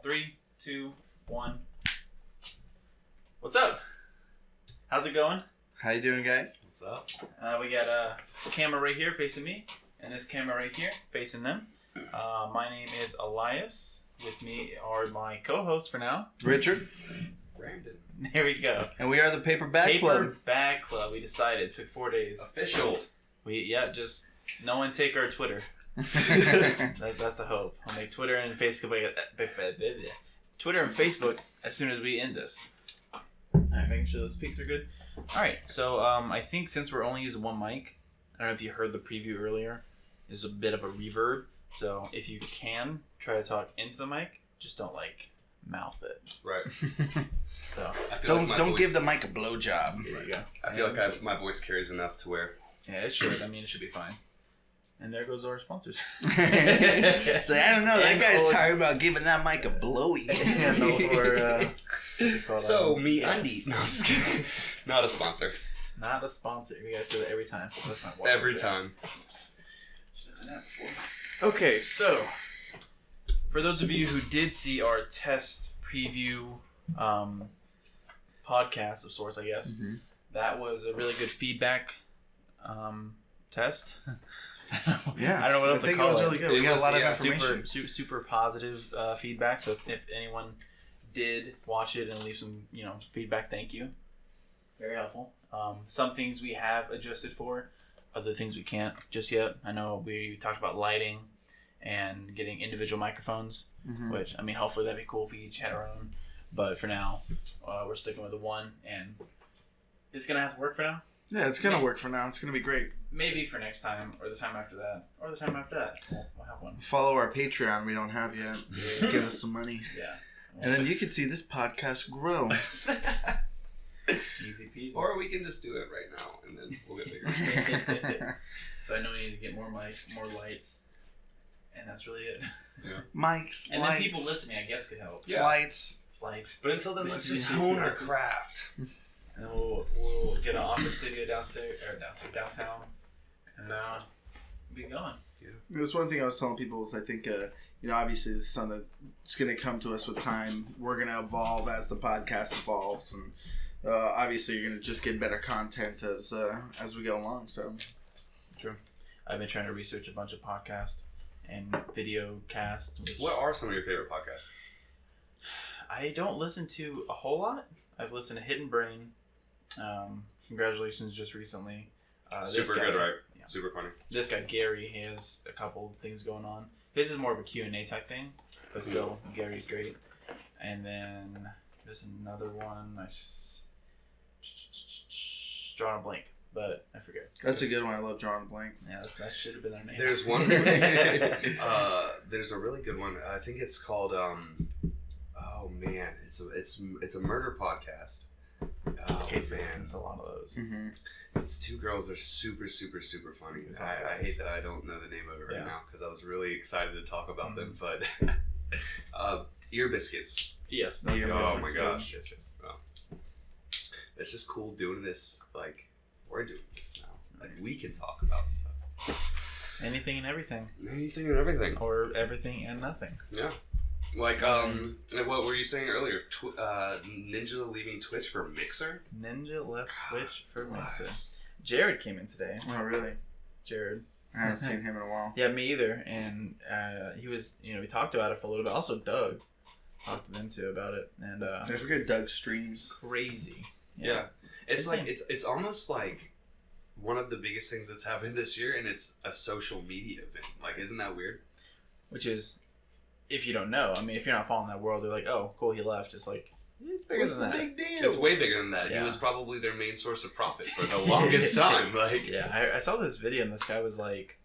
3, 2, 1. What's up? How's it going? How you doing, guys? What's up? We got a camera right here facing me, and this camera right here facing them. My name is Aliyes. With me are my co-hosts for now, Richard. Brandon. There we go. And we are the Paper Bag Club. Paper Bag Club. We decided. It took 4 days. Official. Just no one take our Twitter. That's the hope. I'll make Twitter and Facebook as soon as we end this. Alright, making sure those peaks are good. Alright, so I think since we're only using one mic, I don't know if you heard the preview earlier, there's a bit of a reverb. So if you can try to talk into the mic, just don't mouth it. Right. So don't give the mic a blowjob. There you go. I feel like my voice carries enough to where. Yeah, it should. I mean, it should be fine. And there goes our sponsors. So I don't know. That guy's talking about giving that mic a blowy. So me undie. No, I'm just kidding. Not a sponsor. Not a sponsor. We gotta say that every time. That's my wife. Every time. Should have done that before. Okay, so for those of you who did see our test preview podcast of sorts, I guess, that was a really good feedback test. Yeah, I don't know what else to call it. I think it was really good. We got a lot of information. Super positive feedback. So if anyone did watch it and leave some feedback, thank you. Very helpful. Some things we have adjusted for, other things we can't just yet. I know we talked about lighting and getting individual microphones, which, I mean, hopefully that'd be cool if we each had our own. But for now, we're sticking with the one, and it's going to have to work for now. Yeah, it's going to work for now. It's going to be great. Maybe for next time, or the time after that, or the time after that. We'll have one. Follow our Patreon. We don't have yet. Give us some money. Yeah. And then you can see this podcast grow. Easy peasy. Or we can just do it right now, and then we'll get bigger. So I know we need to get more mics, more lights, and that's really it. Yeah. Mics, and lights. then people listening, I guess, could help. Yeah. Flights. But until then, let's just hone our craft. And we'll get an office studio downtown, and we'll be going. Yeah. There's one thing I was telling people is I think, obviously this is something that's going to come to us with time. We're going to evolve as the podcast evolves, and obviously you're going to just get better content as we go along. So true. I've been trying to research a bunch of podcasts and video casts. What are some of your favorite podcasts? I don't listen to a whole lot. I've listened to Hidden Brain. Congratulations just recently. Super good, right? Yeah. Super funny. This guy, Gary, he has a couple things going on. His is more of a Q&A type thing, but still, Gary's great. And then there's another one. Drawing a blank, but I forget. That's a good one. I love Drawing a Blank. Yeah, that should have been their name. There's one. There's a really good one. I think it's called. Oh man, it's a murder podcast. Oh man, man, a lot of those. It's two girls. They're super funny. I hate that I don't know the name of it right now because I was really excited to talk about them. But Ear Biscuits. Yes. That's oh my gosh. Yes. Oh. It's just cool doing this. Like we're doing this now. Like we can talk about stuff. Anything and everything. Anything and everything. Or everything and nothing. Yeah. Like, what were you saying earlier? Ninja leaving Twitch for Mixer? Ninja left Twitch for Mixer. Jared came in today. Oh, really? Jared. I haven't seen him in a while. Yeah, me either. And he was, we talked about it for a little bit. Also, Doug talked to them too about it. And I forget Doug's streams. Crazy. Yeah. It's like, it's almost like one of the biggest things that's happened this year, and it's a social media event. Like, isn't that weird? Which is... If you don't know, I mean, if you're not following that world, they're like, "Oh, cool, he left." It's like it's bigger than that. What's the big deal? It's way bigger than that. Yeah. He was probably their main source of profit for the longest time. Like, yeah, I saw this video, and this guy was like,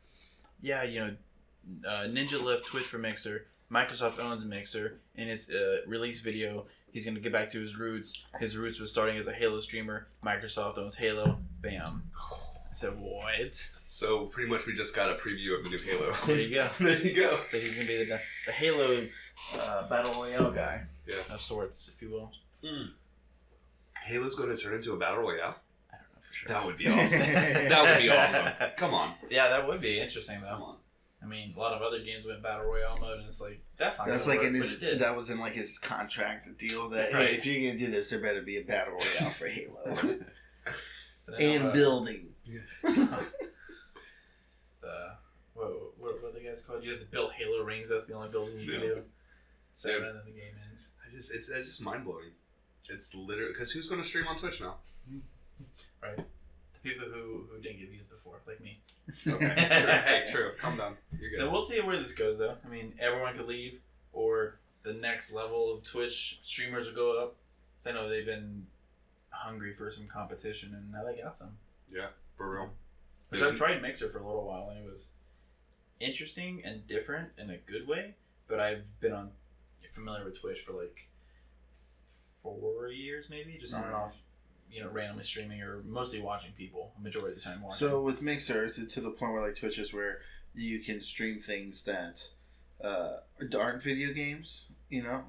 "Yeah, Ninja left Twitch for Mixer. Microsoft owns Mixer. In his release video, he's gonna get back to his roots. His roots was starting as a Halo streamer. Microsoft owns Halo. Bam." I said, "What?" So pretty much we just got a preview of the new Halo. There you go. There you go. So he's gonna be the Halo Battle Royale guy, of sorts, if you will. Halo's going to turn into a Battle Royale? I don't know for sure. That would be awesome. That would be awesome. Come on. Yeah, that would be interesting though. Come on. I mean, a lot of other games went battle royale mode, and it's like that's not. That's like work, in his. That was in like his contract deal that right. hey, if you're gonna do this, there better be a battle royale for Halo So and building. What the guys called? You have to build Halo rings. That's the only building you can do. So and then the game ends. It's just mind blowing. It's literally because who's going to stream on Twitch now? Right. The people who didn't get views before, like me. Okay. Hey, true. Calm down. You're good. So we'll see where this goes, though. I mean, everyone could leave, or the next level of Twitch streamers will go up. So I know they've been hungry for some competition, and now they got some. Yeah, for real. Which I've tried Mixer for a little while, and it was interesting and different in a good way. But I've been familiar with Twitch for like 4 years, maybe, just on and off. Randomly streaming or mostly watching people. Majority of the time watching. So with Mixer, is it to the point where like Twitch is where you can stream things that aren't video games? On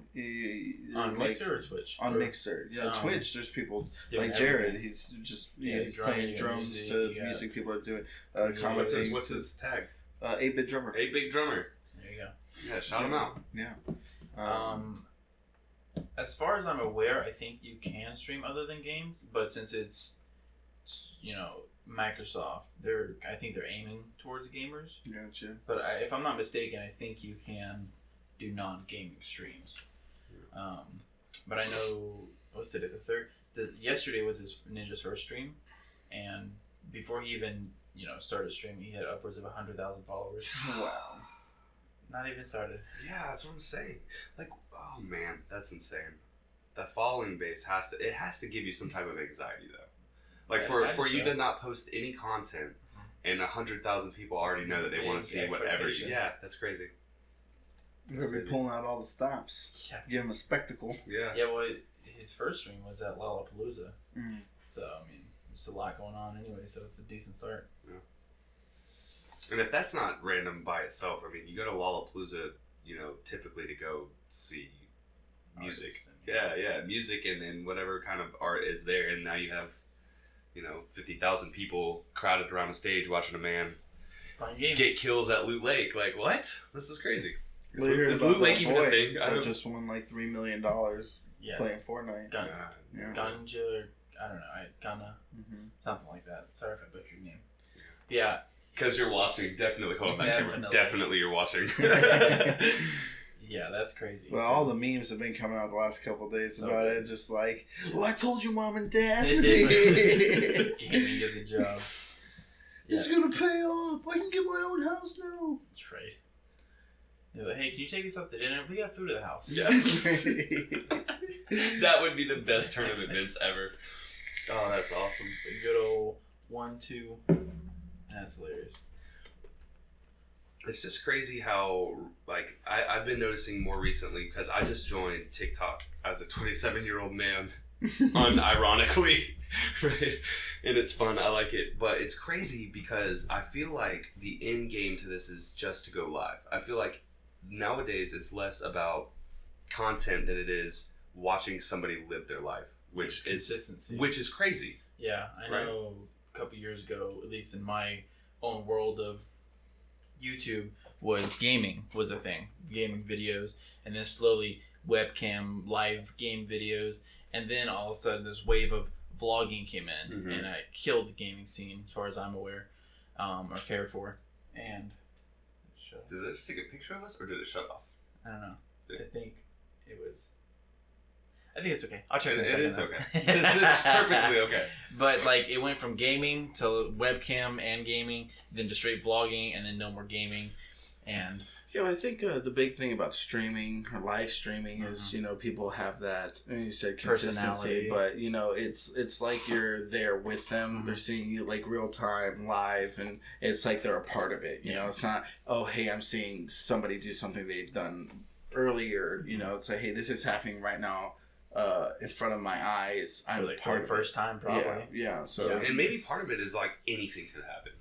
like, Mixer or Twitch? On Mixer. Yeah, Twitch, there's people like Jared. Everything. He's just he's playing drums music, to music people are doing. What's his tag? 8-bit drummer. 8-bit drummer. There you go. Yeah, shout him out. Yeah. As far as I'm aware, I think you can stream other than games, but since it's Microsoft, I think they're aiming towards gamers. Gotcha. But if I'm not mistaken, I think you can do non-gaming streams. But I know yesterday was his Ninja's first stream, and before he even started streaming, he had upwards of 100,000 followers. Wow. Not even started. Yeah, that's what I'm saying. Like, oh man, that's insane. That following base has to give you some type of anxiety though. Like for you to not post any content and 100,000 people already know that they want to see whatever. Yeah, that's crazy. You're gonna be pulling out all the stops. Yeah. Give him a spectacle. Yeah. Yeah. Well, his first stream was at Lollapalooza. Mm. So I mean, there's a lot going on anyway. So it's a decent start. Yeah. And if that's not random by itself, I mean, you go to Lollapalooza, typically to go see music. Yeah, music and whatever kind of art is there. And now you have, 50,000 people crowded around a stage watching a man get kills at Loot Lake. Like, what? This is crazy. Is Loot Lake even a thing? I just won like $3 million playing Fortnite. Ganja, I don't know, Ghana, something like that. Sorry if I butchered your name. Yeah. Because you're watching, definitely. Hold on that camera. Definitely you're watching. Yeah, that's crazy. Well, all the memes have been coming out the last couple of days about it. Just like, well, I told you, Mom and Dad. Gaming is a job. It's going to pay off. I can get my own house now. That's right. Yeah, but, hey, can you take us up to dinner? We got food at the house. Yeah. That would be the best turn of events ever. Oh, that's awesome. The good old 1-2. That's hilarious. It's just crazy how, like, I've been noticing more recently because I just joined TikTok as a 27-year-old man, unironically, right? And it's fun. I like it. But it's crazy because I feel like the end game to this is just to go live. I feel like nowadays it's less about content than it is watching somebody live their life, which is crazy. Yeah, I know a couple years ago, at least in my own world of YouTube, gaming was a thing. Gaming videos, and then slowly webcam, live game videos, and then all of a sudden this wave of vlogging came in, and I killed the gaming scene as far as I'm aware, or cared for. And did it just take a picture of us, or did it shut off? I don't know. I think it's okay. I'll check it in a second. It is okay. It's perfectly okay. But like, it went from gaming to webcam and gaming, then to straight vlogging, and then no more gaming. And yeah, I think the big thing about streaming or live streaming is people have that. I mean, you said consistency, but it's like you're there with them. They're seeing you like real time, live, and it's like they're a part of it. It's not hey, I'm seeing somebody do something they've done earlier. It's like, hey, this is happening right now. In front of my eyes, I'm like part of the first time, probably. Yeah. So, and maybe part of it is like anything could happen.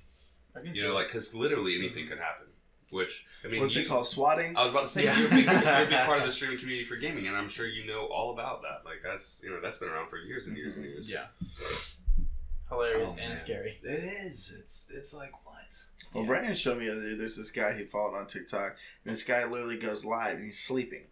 Like because literally anything could happen. Which I mean, what's it called? Swatting. I was about to say you're a big part of the streaming community for gaming, and I'm sure you know all about that. Like that's been around for years and years and years. Yeah. Hilarious and scary. It is. It's like what? Well, Brandon showed me the other day, there's this guy he followed on TikTok, and this guy literally goes live and he's sleeping.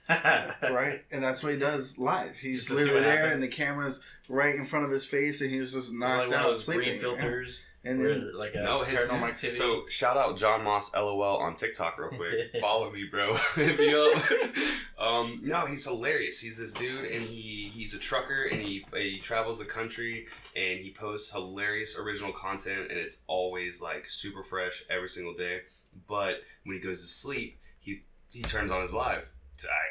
Right? And that's what he does live. He's literally there and the camera's right in front of his face and he's just knocked out sleeping. Green filters. And then, like paranormal activity. So shout out John Moss LOL on TikTok real quick. Follow me, bro. Hit me up. No, he's hilarious. He's this dude, and he's a trucker, and he travels the country, and he posts hilarious original content, and it's always like super fresh every single day. But when he goes to sleep, he turns on his live.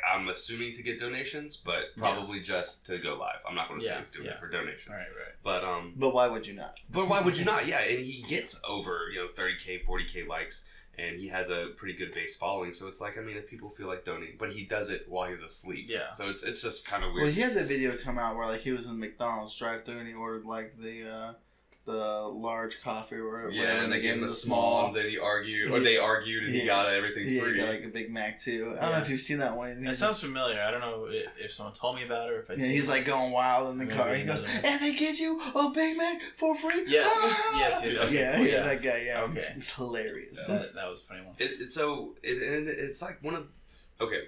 I'm assuming to get donations, but probably just to go live. I'm not going to say he's doing it for donations. Right. But why would you not? But why would you not? Yeah, and he gets over 30K, 40K likes, and he has a pretty good base following. So it's like, I mean, if people feel like donating, but he does it while he's asleep. Yeah. So it's just kind of weird. Well, he had that video come out where like he was in McDonald's drive-thru and he ordered like the large coffee or whatever. Yeah, and they gave him the small, and then they argued, and he got everything free. He got like a Big Mac too. I don't know if you've seen that one. It sounds familiar. I don't know if someone told me about it or if I see he's like going wild in the car. He goes, and they give you a Big Mac for free? Yes. Yes. Okay. Yeah, that guy, yeah. Okay. It's hilarious. That was a funny one. It's like one of... Okay,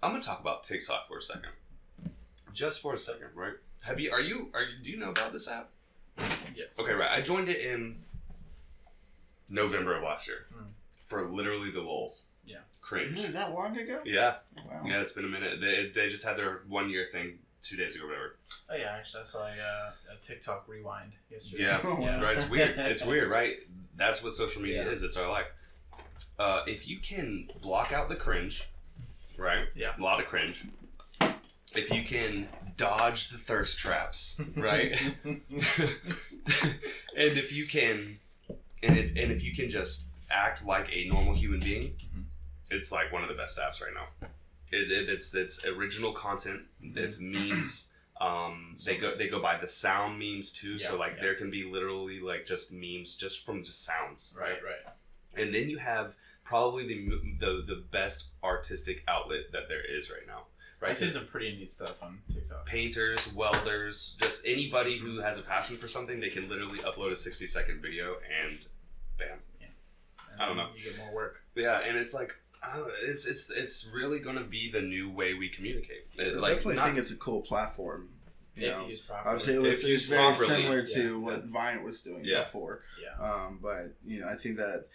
I'm going to talk about TikTok for a second. Just for a second, right? Do you know about this app? Yes. Okay, right. I joined it in November of last year for literally the lulz. Yeah. Cringe. Really, that long ago? Yeah. Wow. Yeah, it's been a minute. They just had their 1 year thing 2 days ago or whatever. Oh, yeah. Actually, I saw a TikTok rewind yesterday. Yeah. Right. It's weird. It's weird, right? That's what social media is. It's our life. If you can block out the cringe, right? Yeah. A lot of cringe. If you can dodge the thirst traps, right? and if you can just act like a normal human being, it's like one of the best apps right now. It's original content. It's memes. They go by the sound memes too. So there can be literally like just memes just from just sounds. Right. And then you have probably the best artistic outlet that there is right now. Right. I see some pretty neat stuff on TikTok. Painters, welders, just anybody who has a passion for something, they can literally upload a 60-second video and bam. Yeah. And I don't know. You get more work. Yeah, and it's like it's really gonna be the new way we communicate. I definitely think it's a cool platform. If used properly. Obviously, it was very similar to what Vine was doing before. Yeah. But I think that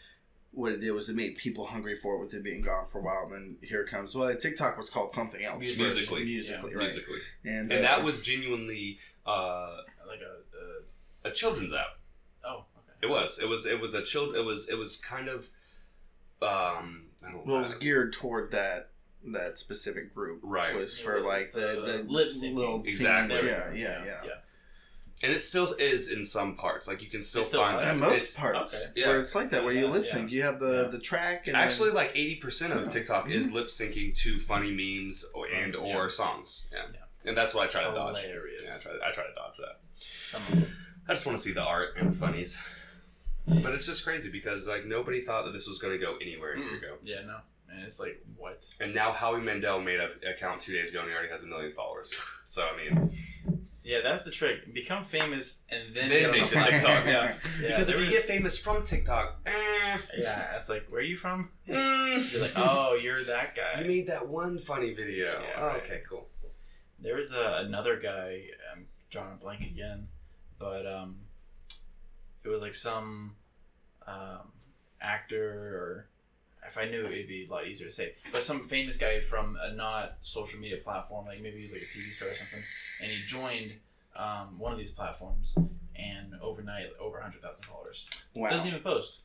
what it did was it made people hungry for it with it being gone for a while. And then here it comes. Well, TikTok was called something else. Musically, right? Musically. And that was genuinely like a children's app. Oh, okay. It was It was kind of I don't know. Well, it was geared toward that specific group. Right. It was for like the lip syncing. Little exactly. Teens. Yeah. And it still is in some parts. Like you can still find that. In most parts. Okay. Where it's like that, where you lip sync. You have the track. And actually, like 80% of TikTok is lip syncing to funny memes or songs. Yeah. And that's what I try to dodge. Yeah, I try to dodge that. I just want to see the art and the funnies. But it's just crazy because like nobody thought that this was going to go anywhere a year ago. Yeah, no. And it's like, what? And now Howie Mandel made an account 2 days ago and he already has 1 million followers. So, I mean... Yeah, that's the trick. Become famous and then make the TikTok. Yeah. Because if you get famous from TikTok, yeah, it's like, where are you from? You're like, oh, you're that guy. You made that one funny video. Yeah, right. Okay, cool. There was another guy, I'm drawing a blank again, but it was like some actor, or if I knew it'd be a lot easier to say, but some famous guy from a not social media platform, like maybe he was like a TV star or something, and he joined one of these platforms, and overnight over 100,000 followers. Wow. Doesn't even post.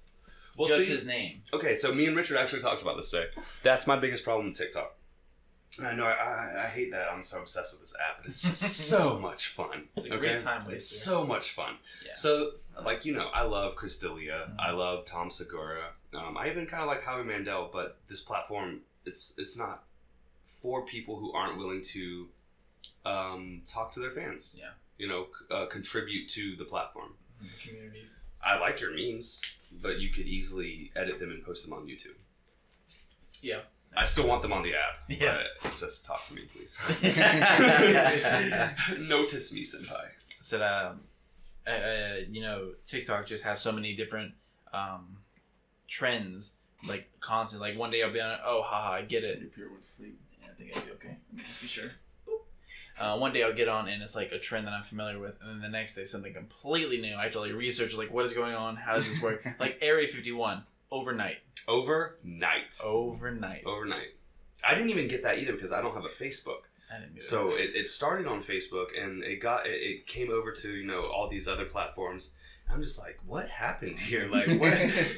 Well, just his name. Okay, so me and Richard actually talked about this today. That's my biggest problem with TikTok. I know I hate that I'm so obsessed with this app, but it's just so much fun. It's a great time waster. It's so much fun. Yeah. So, like, I love Chris D'Elia. Mm-hmm. I love Tom Segura. I even kind of like Howie Mandel, but this platform, it's not for people who aren't willing to talk to their fans. Yeah. Contribute to the platform. Mm-hmm. Communities. I like your memes, but you could easily edit them and post them on YouTube. Yeah. I still want them on the app. Yeah. But just talk to me, please. Notice me, senpai. So, TikTok just has so many different trends like constant. Like one day I'll be on it. Oh, haha, I get it. Pure went to sleep. Yeah, I think I'd be okay. Let me just be sure. One day I'll get on and it's like a trend that I'm familiar with, and then the next day something completely new. I have to like research like what is going on, how does this work? Like Area 51 overnight. Overnight. I didn't even get that either because I don't have a Facebook. I didn't get So it started on Facebook and it came over to all these other platforms. I'm just like, what happened here? Like, what?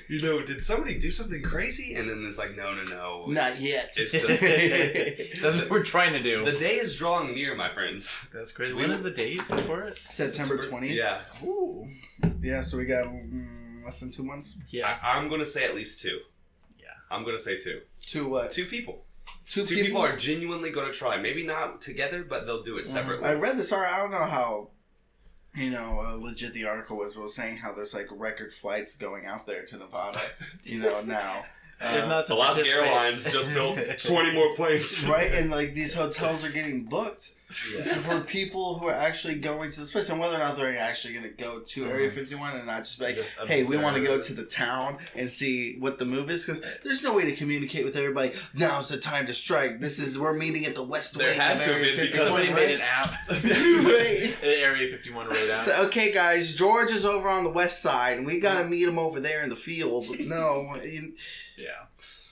Did somebody do something crazy? And then it's like, no. Not yet. It's just That's what we're trying to do. The day is drawing near, my friends. That's crazy. When is the date for it? September 20th. Yeah. Ooh. Yeah, so we got less than 2 months. Yeah. I'm going to say at least 2. Yeah. I'm going to say 2. 2 what? 2 people. Two people are genuinely going to try. Maybe not together, but they'll do it separately. I read this article. I don't know how, legit the article was saying how there's like record flights going out there to Nevada, now. If not to Alaska participate. Airlines just built 20 more planes. Right, and like these hotels are getting booked for people who are actually going to this place, and whether or not they're actually going to go to Area 51 and not just be like, Just hey, we observe. want to go to the town and see what the move is, because there's no way to communicate with everybody. Now's the time to strike. We're meeting at the west There wing had of to Area have been 51. because Somebody right? made an app. Right. Area 51 right out. So, okay, guys, George is over on the west side, and we got to meet him over there in the field. No, Yeah.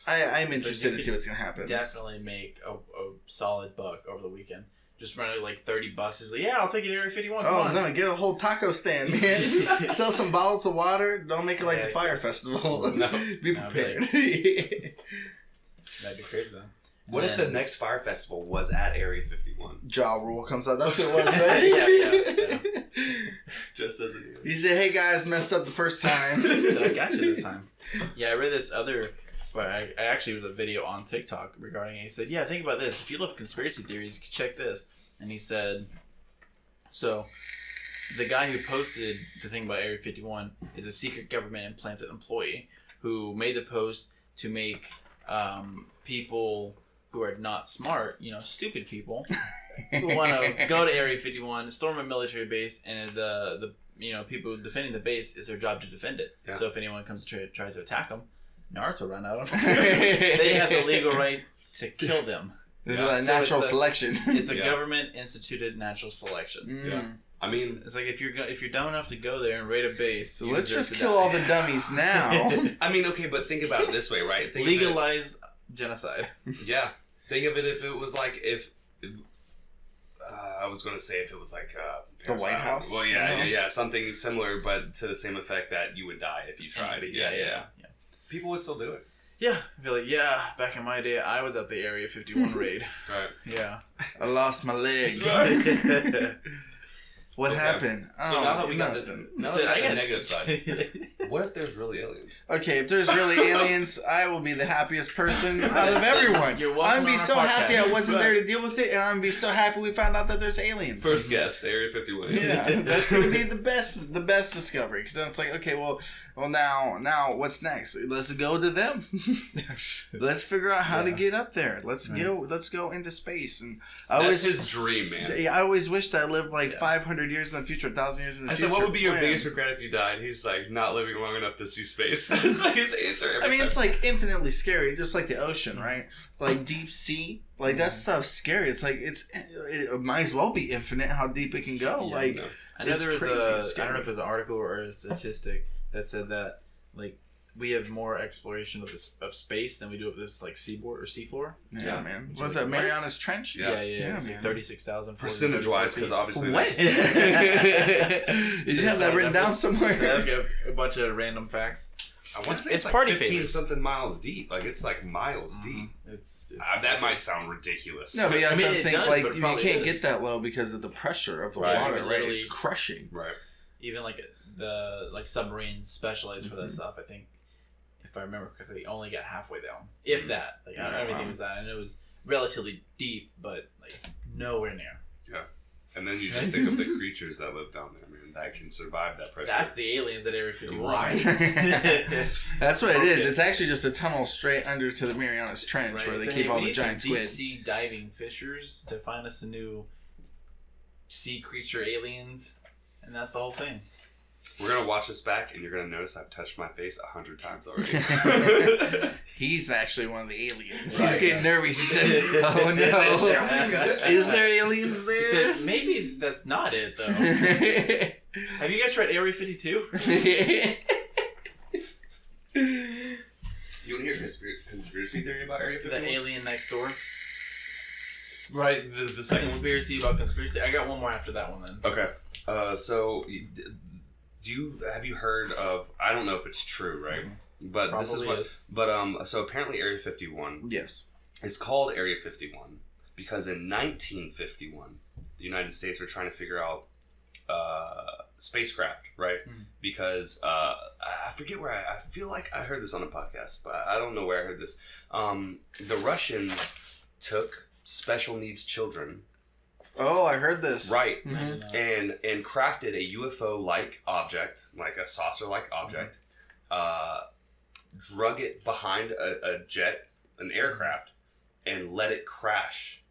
I'm So interested you to see what's going to happen. Definitely make a solid buck over the weekend. Just running like 30 buses. Like, yeah, I'll take you to Area 51. Come on. No, get a whole taco stand, man. Sell some bottles of water. Don't make it like the Heck. fire festival. No. Be No, prepared. That'd be crazy though. What if the next fire festival was at Area 51? Ja Rule comes out. That's what it was, right? Yeah. Just as it is. He said, hey guys, messed up the first time. I got you this time. Yeah, I read this other... But I actually was a video on TikTok regarding it. He said, yeah, think about this. If you love conspiracy theories, check this. And he said, so the guy who posted the thing about Area 51 is a secret government implanted employee who made the post to make people who are not smart, stupid people, who want to go to Area 51, storm a military base, and the people defending the base, is their job to defend it. Yeah. So if anyone comes to tries to attack them, Naruto ran out. They have the legal right to kill them. This is a natural selection. It's the government instituted natural selection. Yeah. I mean, it's like if you're dumb enough to go there and raid a base, so let's just kill all the dummies now. I mean, okay, but think about it this way, right? Legalized genocide. Yeah. Think of it if it was like I was going to say if it was like the White House. Well, yeah, something similar, but to the same effect that you would die if you tried. Yeah. People would still do it. Yeah, I'd be like, back in my day, I was at the Area 51 raid. Right. Yeah. I lost my leg. What happened? So now that we got the negative side, what if there's really aliens? Okay, if there's really aliens, I will be the happiest person out of everyone. You're welcome. I'm be so happy I wasn't there to deal with it, and I'm be so happy we found out that there's aliens. First guest, Area 51. Yeah, that's gonna be the best discovery, because then it's like, okay, well, now what's next? Let's go to them. Let's figure out how to get up there. Let's go into space. And that's his dream, man. I always wished I lived like 500 years in the future, 1,000 years in the future. I said, what would be your biggest regret if you died? He's like, not living long enough to see space. That's like his answer every time. It's like infinitely scary, just like the ocean, right? Like deep sea, like that stuff's scary. It's like it might as well be infinite how deep it can go. I know there was I don't know if it was an article or a statistic that said that like we have more exploration of space than we do of this like seaboard or seafloor. Yeah, man. What's that, Mariana's Trench? Yeah. It's like 36,000. Percentage wise, because obviously. What? Did you have that written down somewhere? That's a bunch of random facts. I want to say it's like party 15 favors. something miles deep. Like it's like miles deep. It's that might sound ridiculous. No, but you have to think does, like but it you probably can't is. get that low because of the pressure of the Right, water, right? literally- It's crushing. Right. Even like the submarines specialized for that stuff. I think if I remember correctly, only got halfway down, if that. Like I don't even think it was that, and it was relatively deep, but like nowhere near. Yeah. And then you just think of the creatures that live down there, man, that can survive that pressure. That's the aliens at Area 51. Right. That's what it is. It's actually just a tunnel straight under to the Marianas Trench where they keep all the giant deep squid. sea diving fishers to find us a new sea creature aliens, and that's the whole thing. We're going to watch this back, and you're going to notice I've touched my face 100 times already. He's actually one of the aliens. Right. He's getting nervous. He said, oh no. Is there aliens there? He said, maybe that's not it, though. Have you guys tried Area 52? You want to hear a conspiracy theory about Area 51? The alien next door. Right, the second Conspiracy about conspiracy. I got one more after that one then. Okay. So, have you heard of, I don't know if it's true, right? But Probably this is what, is. but so apparently Area 51 Yes. is called Area 51 because in 1951, the United States were trying to figure out spacecraft, right? Mm-hmm. Because I forget where I feel like I heard this on a podcast, but I don't know where I heard this. The Russians took special needs children. Oh, I heard this. Right. Mm-hmm. And crafted a UFO-like object, like a saucer-like object, drug it behind a jet, an aircraft, and let it crash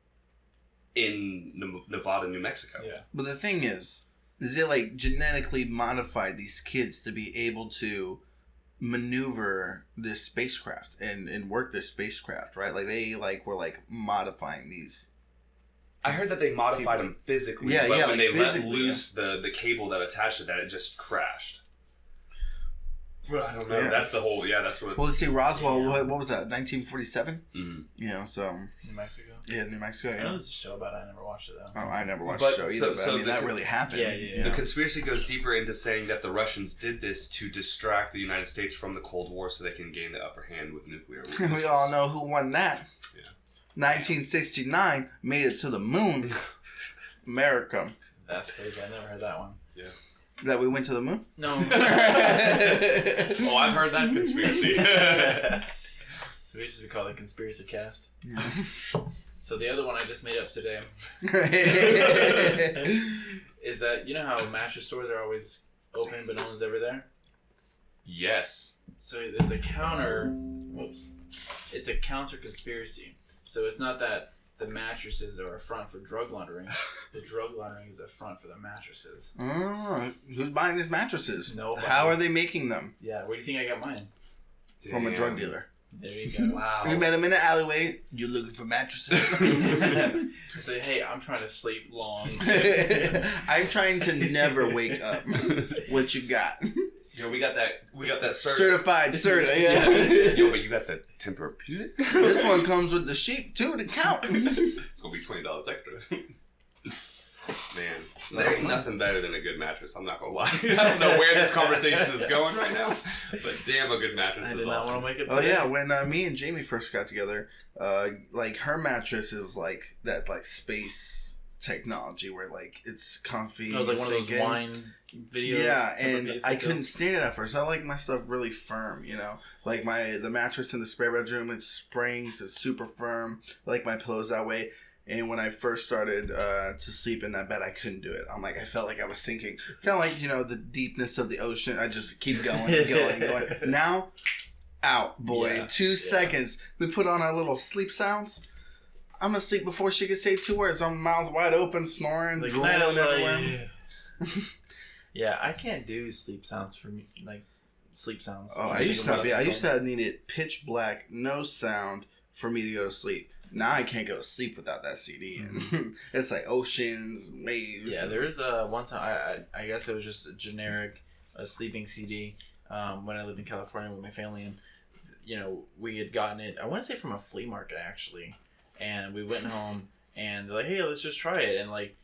in Nevada, New Mexico. Yeah. But the thing is they like genetically modified these kids to be able to maneuver this spacecraft and work this spacecraft, right? Like they were modifying these. I heard that they modified them physically, Yeah, but yeah, when like they let physically, loose the cable that attached to that, it just crashed. Well, I don't know. Yeah. That's the whole. Yeah, that's what. Well, let's see, Roswell. Yeah. What was that? 1947. Mm. You know, so New Mexico. yeah, New Mexico. I know Yeah. there's a show about it. I never watched it though. Oh, I never watched But the show either. so- but so I mean, the that con- really happened. Yeah. you The know? conspiracy goes deeper into saying that the Russians did this to distract the United States from the Cold War so they can gain the upper hand with nuclear We missiles. all know who won that. Yeah. 1969 made it to the moon. America. That's crazy. I never heard that one. That we went to the moon? No. Oh, I've heard that conspiracy. So we should call it Conspiracy Cast. So the other one I just made up today is that, you know how mattress stores are always open but no one's ever there? Yes. So it's a counter. Whoops. It's a counter conspiracy. So it's not that the mattresses are a front for drug laundering. The drug laundering is a front for the mattresses. Oh, who's buying these mattresses? Nobody. How are they making them? Yeah, where do you think I got mine? From a drug dealer. There you go. Wow. You met him in the alleyway. You're looking for mattresses. I say, hey, I'm trying to sleep long. I'm trying to never wake up. What you got? Yo, we got that Certified certa, yeah. Yo, but you got the Tempur-Pedic? This one comes with the sheep too to count. It's gonna be $20 extra. Man, there ain't nothing better than a good mattress. I'm not gonna lie. I don't know where this conversation is going right now, but damn, a good mattress I is did not awesome. want to make it. Oh today. yeah, when me and Jamie first got together, like her mattress is like that, like space technology where like it's comfy. It was like one of those sinking. wine videos. Yeah, and Tempur-Pedic I videos. couldn't stand it at first. I like my stuff really firm, you know. Like the mattress in the spare bedroom, it springs, it's super firm. I like my pillows that way. And when I first started to sleep in that bed, I couldn't do it. I felt like I was sinking. Kind of like, you know, the deepness of the ocean. I just keep going. Now, out, boy. Yeah, 2 seconds. We put on our little sleep sounds. I'm going to sleep before she can say 2 words. I'm mouth wide open, snoring, Like, drooling everywhere. Yeah, I can't do sleep sounds for me. Like, sleep sounds. Oh, I used to need it pitch black, no sound for me to go to sleep. Now I can't go to sleep without that CD. And it's like oceans, waves. Yeah, there was one time, I guess it was just a generic sleeping CD when I lived in California with my family. And, you know, we had gotten it, I want to say from a flea market, actually. And we went home, and they're like, hey, let's just try it. And, like,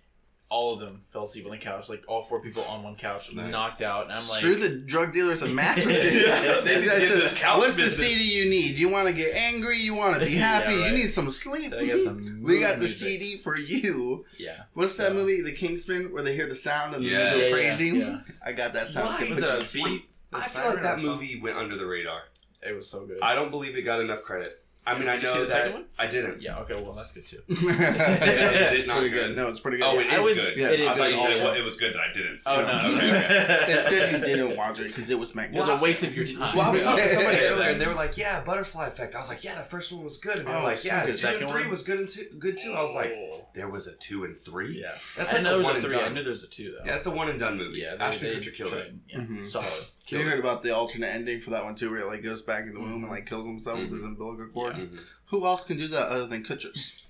all of them fell asleep on the couch. Like, all 4 people on one couch, Nice. Knocked out. And I'm like... Screw the drug dealers and mattresses. Yeah, they This guy did says, this couch what's business. the CD you need? You want to get angry? You want to be happy? Yeah, right. You need some sleep? So I got some We got the music. CD for you. Yeah. What's that So- movie, The Kingsman, where they hear the sound and Yeah. they go Yeah, crazy? yeah. I got that sound. Why? It's Was gonna it put you a to sleep. beat? I feel like that movie went under the radar. It was so good. I don't believe it got enough credit. I mean, I Did you know see the that second one? I didn't. Yeah. Okay. Well, that's good too. Is it not pretty good? No, it's pretty good. Oh, it I is would- good. yeah, it is I thought you good said also. it was good that I didn't. Oh no. Okay. It's good you didn't watch it because it was It magnificent. was a waste of your time. Well, I was talking to somebody Yeah. earlier, and they were like, "Yeah, Butterfly Effect." I was like, "Yeah, the first one was good," and they were Oh, like, so "Yeah, good. 2 Second and 3 one? was good too." I was like, Oh. "There was a 2 and 3." Yeah. That's I like know a there was one a and 3. I done. knew there was a 2 though. Yeah, it's a one and done movie. Yeah. Ashton Kutcher killed it. Yeah. Mhm. Solid. You heard about the alternate ending for that one too, where he like goes back in the womb and like kills himself with his Mhm. umbilical cord? Mhm. Who else can do that other than Kutchers?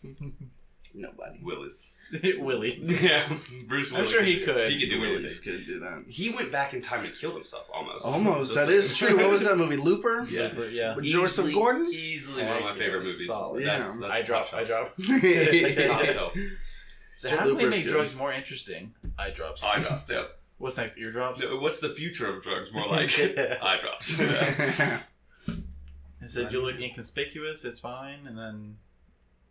Nobody. Willis. Willie. Yeah, Bruce Willis. I'm sure he could. He could do Willis anything. could do that. He went back in time and killed himself almost. Almost. Just That is true. What was that movie? Looper? Yeah. But yeah. With Joseph Gordon's? Easily one of my Heck favorite yeah, movies. solid. That's Yeah. I top drop. shelf. Yeah. Top shelf. So Jet how do we Looper's make good. drugs more interesting? Eye drops. Eye drops, yeah. What's next? Eardrops? No, what's the future of drugs? More like eye drops. It said you look inconspicuous, it's fine, and then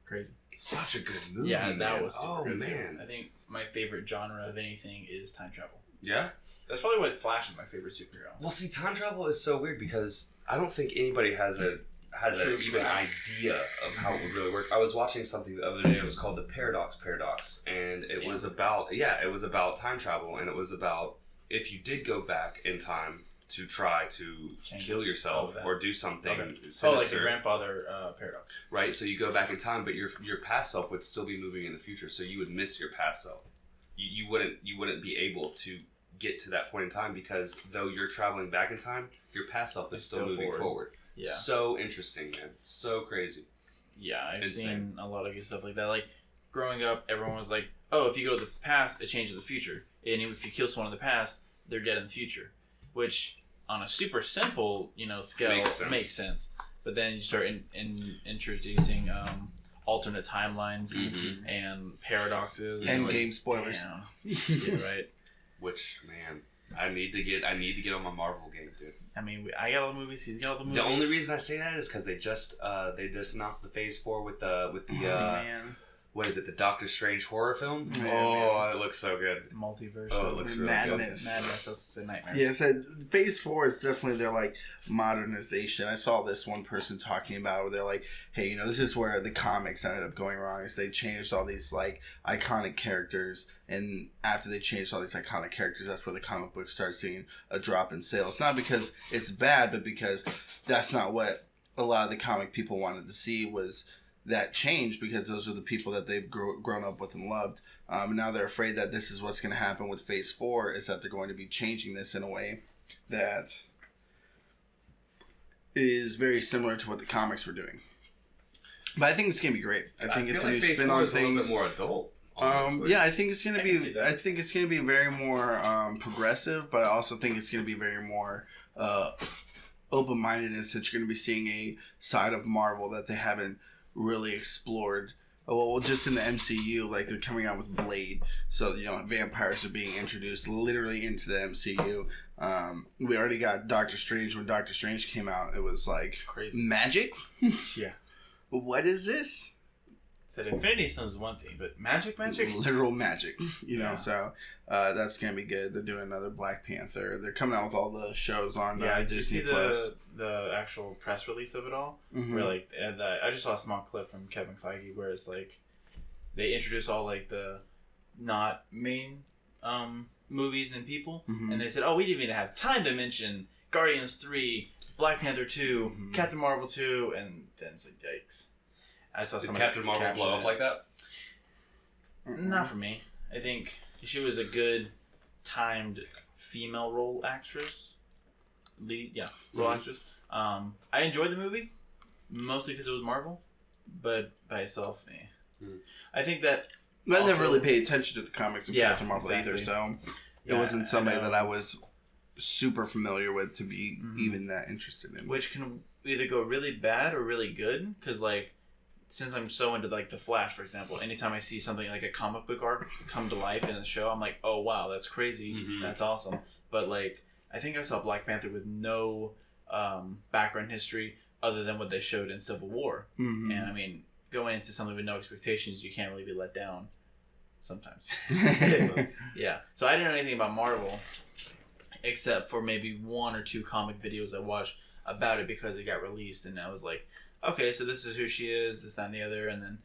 crazy. Such a good movie. Yeah, that man. was super Oh good too. man. I think my favorite genre of anything is time travel. Yeah. That's probably why Flash is my favorite superhero. Well, see, time travel is so weird because I don't think anybody has a True even grasp. idea of how it would really work. I was watching something the other day. It was called the Paradox, and it was about time travel, and it was about if you did go back in time to try to Change kill yourself that. or do something sinister, Oh, like the grandfather paradox. right? So you go back in time, but your past self would still be moving in the future, so you would miss your past self. You wouldn't be able to get to that point in time because though you're traveling back in time, your past self is It's still still moving forward. Yeah. So interesting, man. So crazy. Yeah, I've Insane. seen a lot of good stuff like that. Like, growing up, everyone was like, oh, if you go to the past, it changes the future. And if you kill someone in the past, they're dead in the future. Which, on a super simple, scale, makes sense. But then you start introducing alternate timelines and paradoxes. End game spoilers. Damn. Yeah, right. Which, man, I need to get on my Marvel game, dude. I mean, I got all the movies. He's got all the movies. The only reason I say that is because they just announced the Phase 4 with the man. what is it, the Doctor Strange horror film? Yeah, it looks so good. Multiverse. Oh, it looks really Madness. Madness. That's a nightmare. Yeah, so Phase 4 is definitely their like modernization. I saw this one person talking about it where they're like, hey, this is where the comics ended up going wrong is they changed all these like iconic characters, and after they changed all these iconic characters, that's where the comic books started seeing a drop in sales. Not because it's bad, but because that's not what a lot of the comic people wanted to see was that change, because those are the people that they've grown up with and loved. And now they're afraid that this is what's going to happen with Phase 4, is that they're going to be changing this in a way that is very similar to what the comics were doing. But I think it's going to be great. I think it's a new Phase spin 4 on is a little things. bit more adult. honestly. Yeah, I think it's going to I can see be. that. I think it's going to be very more progressive, but I also think it's going to be very more open-mindedness, that you're going to be seeing a side of Marvel that they haven't really explored. Well, just in the MCU, like they're coming out with Blade, so vampires are being introduced literally into the MCU. We already got Doctor Strange. When Doctor Strange came out, it was like Crazy. magic. Yeah. What is this? Said Infinity Stones is one thing, but magic? Literal magic. Yeah. So that's gonna be good. They're doing another Black Panther. They're coming out with all the shows on Yeah, did you Disney see Plus. the actual press release of it all? Mhm. Where like I just saw a small clip from Kevin Feige where it's like they introduced all like the not main movies and people, Mhm. and they said, oh, we didn't even have time to mention Guardians 3, Black Panther 2, Mhm. Captain Marvel 2, and then it's like, yikes. I saw Did somebody Captain Marvel caption blow up it. like that? Not for me. I think she was a good timed female role actress. Role actress. I enjoyed the movie, mostly because it was Marvel, but by itself, I think that I also- never really paid attention to the comics of Yeah, Captain Marvel exactly. either, so Yeah, it wasn't somebody I know. that I was super familiar with to be Mhm. even that interested in. which can either go really bad or really good, because like since I'm so into like the Flash, for example, anytime I see something like a comic book arc come to life in a show, I'm like, oh wow, that's crazy, Mhm. that's awesome. But like I think I saw Black Panther with no background history other than what they showed in Civil War, Mhm. and I mean going into something with no expectations, you can't really be let down sometimes. Yeah, so I didn't know anything about Marvel except for maybe one or two comic videos I watched about it because it got released, and I was like, okay, so this is who she is, this, that, and the other, and then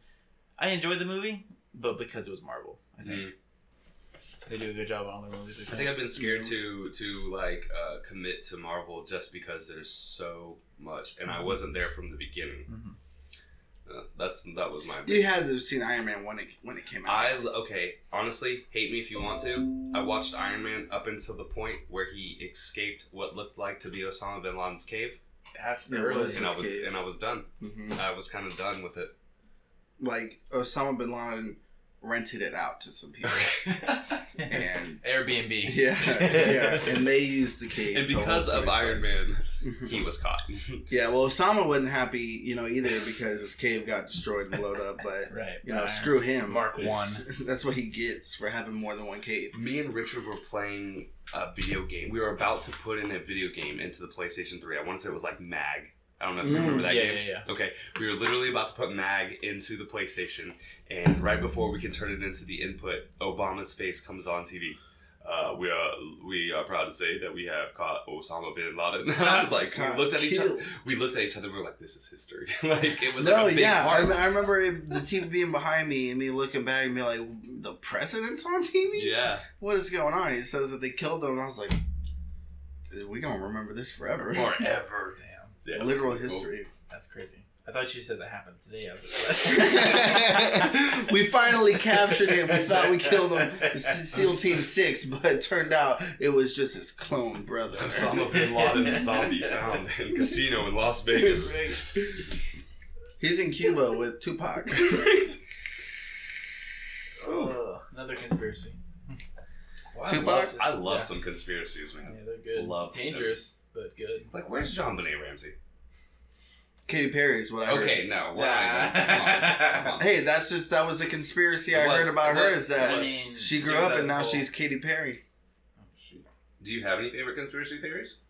I enjoyed the movie, but because it was Marvel, I think. They do a good job on all their movies. I think I've been scared to like commit to Marvel just because there's so much, and I wasn't there from the beginning. That was my. You had to have seen Iron Man when it came out. Honestly, hate me if you want to. I watched Iron Man up until the point where he escaped what looked like to be Osama bin Laden's cave. After I was done. I was kind of done with it. Like Osama bin Laden rented it out to some people. And Airbnb. Yeah, and they used the cave. And because of Iron Man, he was caught. Yeah, well, Osama wasn't happy, either because his cave got destroyed and blown up. But screw him. Mark 1. That's what he gets for having more than one cave. Me and Richard were playing a video game. We were about to put in a video game into the PlayStation 3. I want to say it was like Mag. I don't know if you remember that game. Yeah. Okay, we were literally about to put Mag into the PlayStation, and right before we can turn it into the input, Obama's face comes on TV. We are proud to say that we have caught Osama bin Laden. And I was like, we looked at each other. And we were like, this is history. Like it was like a big part. I remember the TV being behind me and me looking back and being like, the president's on TV? Yeah. What is going on? He says that they killed him, and I was like, we're gonna remember this forever. Forever. Damn. Yeah, literal history. Cool. That's crazy. I thought you said that happened today. I was like, we finally captured him. We thought we killed him. SEAL Team 6, but it turned out it was just his clone brother. Osama bin Laden zombie found in casino in Las Vegas. He's in Cuba with Tupac. Another conspiracy. Wow, Tupac? I love some conspiracies, man. Yeah, they're good. Dangerous, but good. Like, where's John Benet Ramsey? Katy Perry is what I heard. Okay, no. Come on. Hey, that was a conspiracy I heard about her, is that she grew up and now she's Katy Perry. Oh, shoot. Do you have any favorite conspiracy theories?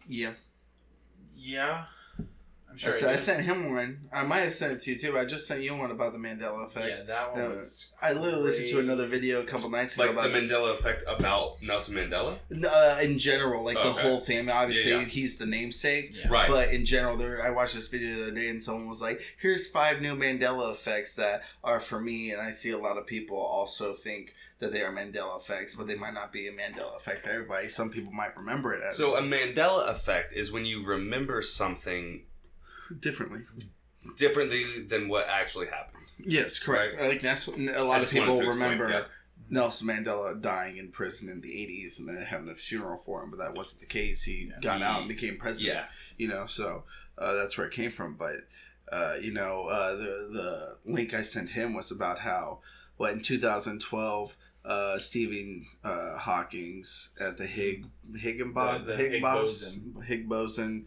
Yeah. Yeah. I'm sure. I sent him one. I might have sent it to you too. I just sent you one about the Mandela effect. Yeah, that one was. I literally listened to another video a couple nights ago about the Mandela effect about Nelson Mandela. In general, the whole thing. I mean, obviously, he's the namesake, right? But in general, I watched this video the other day, and someone was like, "Here's 5 new Mandela effects that are for me," and I see a lot of people also think that they are Mandela effects, but they might not be a Mandela effect to everybody. Some people might remember it as. So a Mandela effect is when you remember something differently than what actually happened. Yes, correct. Right? Like that's what a lot of people remember. Nelson Mandela dying in prison in the 80s and then having a funeral for him, but that wasn't the case. He got out and became president. Yeah. So that's where it came from. But the link I sent him was about how in 2012 Stephen Hawking's at the Higgs boson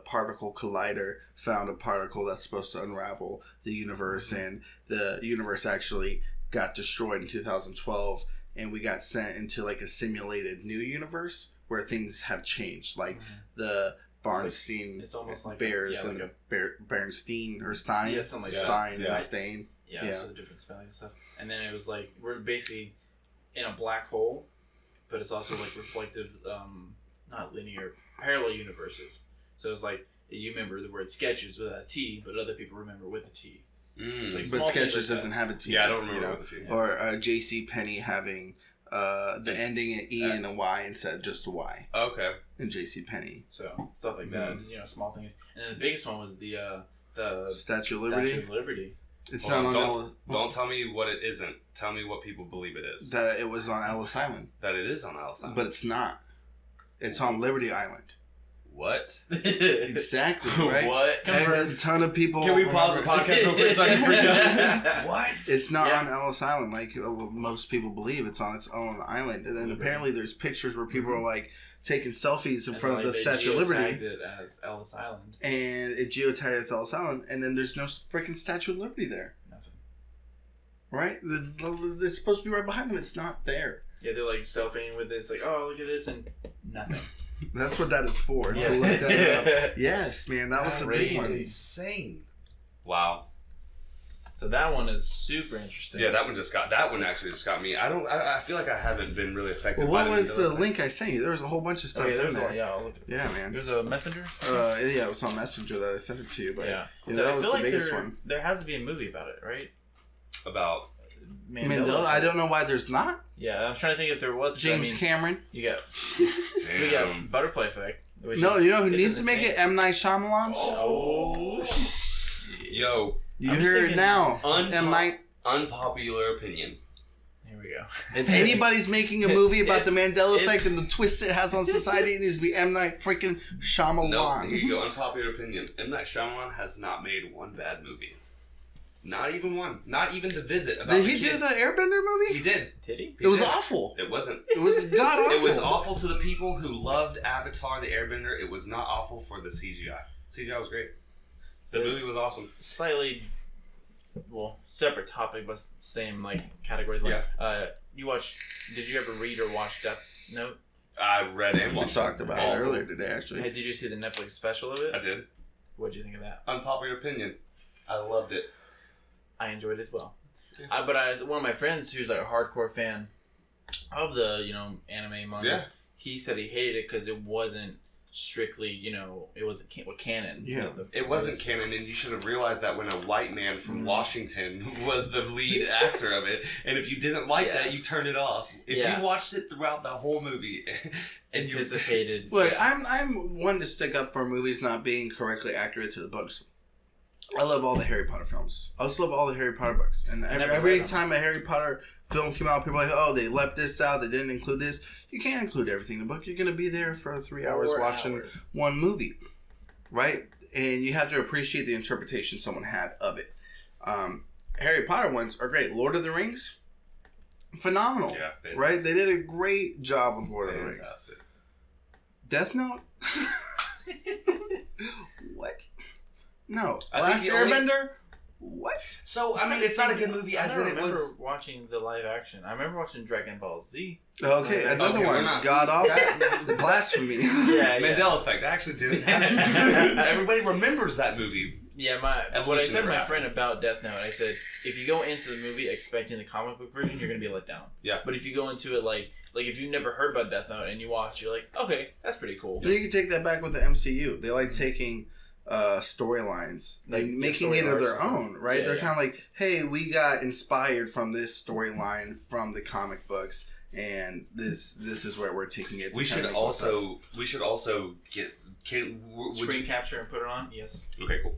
particle collider found a particle that's supposed to unravel the universe, and the universe actually got destroyed in 2012, and we got sent into like a simulated new universe where things have changed, like the Bernstein it's almost like bears and Bernstein or Stein, something like Stein and Stain. Yeah, so different spelling and stuff. And then it was like, we're basically in a black hole, but it's also like reflective, not linear, parallel universes. So it's like, you remember the word sketches without a T, but other people remember with a T. Like but Sketchers doesn't have a T. Yeah, I don't remember with a T. Or J.C. Penney having the ending in E and a Y instead of just a Y. Okay. In J.C. Penney. So stuff like that, small things. And then the biggest one was the Statue of Liberty. Statue of Liberty. It's not on Don't tell me what it isn't. Tell me what people believe it is. That it was on Ellis Island. That it is on Ellis Island. But it's not. It's on Liberty Island. What? Exactly, right? What? A ton of people... Can we pause the podcast real quick so I can freak out? What? It's not on Ellis Island like most people believe. It's on its own island. And then apparently there's pictures where people are like taking selfies in front of the Statue of Liberty. They geotagged it as Ellis Island. And it geotagged as Ellis Island. And then there's no freaking Statue of Liberty there. Nothing. Right? It's supposed to be right behind them. It's not there. Yeah, they're like selfieing with it. It's like, oh, look at this, and nothing. That's what that is for. To look that up. Yes, man. That was a big one. Insane. Wow. So that one is super interesting. Yeah, that one actually just got me. I feel like I haven't been really affected. Well, by what was the thing. link I sent you? There was a whole bunch of stuff in there. I'll look at it. Yeah, man. There's a messenger. Yeah, it was on Messenger that I sent it to you. But yeah, so that was the like biggest one. There has to be a movie about it, right? About Mandela. I don't know why there's not. Yeah, I'm trying to think if there was. James Cameron. You got. So we got Butterfly Effect. No, you know who needs to make it? M. Night Shyamalan. Oh, yo, you hear it now. M. Night. Unpopular opinion. Here we go. If anybody's making a movie about the Mandela effect and the twist it has on society, it needs to be M. Night freaking Shyamalan. No, here you go. Unpopular opinion. M. Night Shyamalan has not made one bad movie. Not even one. Not even The Visit. About Did he do the Airbender movie? He did. Did he? It was awful. It wasn't. It was god awful. It was awful to the people who loved Avatar: The Airbender. It was not awful for the CGI. CGI was great. The movie was awesome. Slightly, separate topic, but same category. Yeah. Did you ever read or watch Death Note? I read and watched. We talked about it earlier today, actually. Hey, did you see the Netflix special of it? I did. What'd you think of that? Unpopular opinion. I loved it. I enjoyed it as well. Yeah. But one of my friends who's a hardcore fan of the anime manga, yeah, he said he hated it because it wasn't strictly it wasn't canon. Yeah, it wasn't canon, and you should have realized that when a white man from Washington was the lead actor of it, and if you didn't like that, you turned it off. If you watched it throughout the whole movie, and anticipated. Look, I'm one to stick up for movies not being correctly accurate to the books. I love all the Harry Potter films. I also love all the Harry Potter books. And every time a Harry Potter film came out, people are like, oh, they left this out. They didn't include this. You can't include everything in the book. You're going to be there for 3 hours watching one movie. Right? And you have to appreciate the interpretation someone had of it. Harry Potter ones are great. Lord of the Rings, phenomenal. Yeah, right? They did a great job with Lord of the Rings. Death Note? What? No. Last Airbender? What? So, I mean, it's not a good movie as in it was... I remember watching the live action. I remember watching Dragon Ball Z. Okay, another one. God awful. Blasphemy. Yeah, Mandela Effect. That actually didn't happen. Everybody remembers that movie. Yeah, what I said to my friend about Death Note, I said, if you go into the movie expecting the comic book version, you're going to be let down. Yeah. But if you go into it like if you've never heard about Death Note and you watch, you're like, okay, that's pretty cool. But you can take that back with the MCU. They like taking... storylines, making it of their own, right? They're kind of like, hey, we got inspired from this storyline from the comic books, and this is where we're taking it. We should also get screen capture and put it on. Yes. Okay, cool.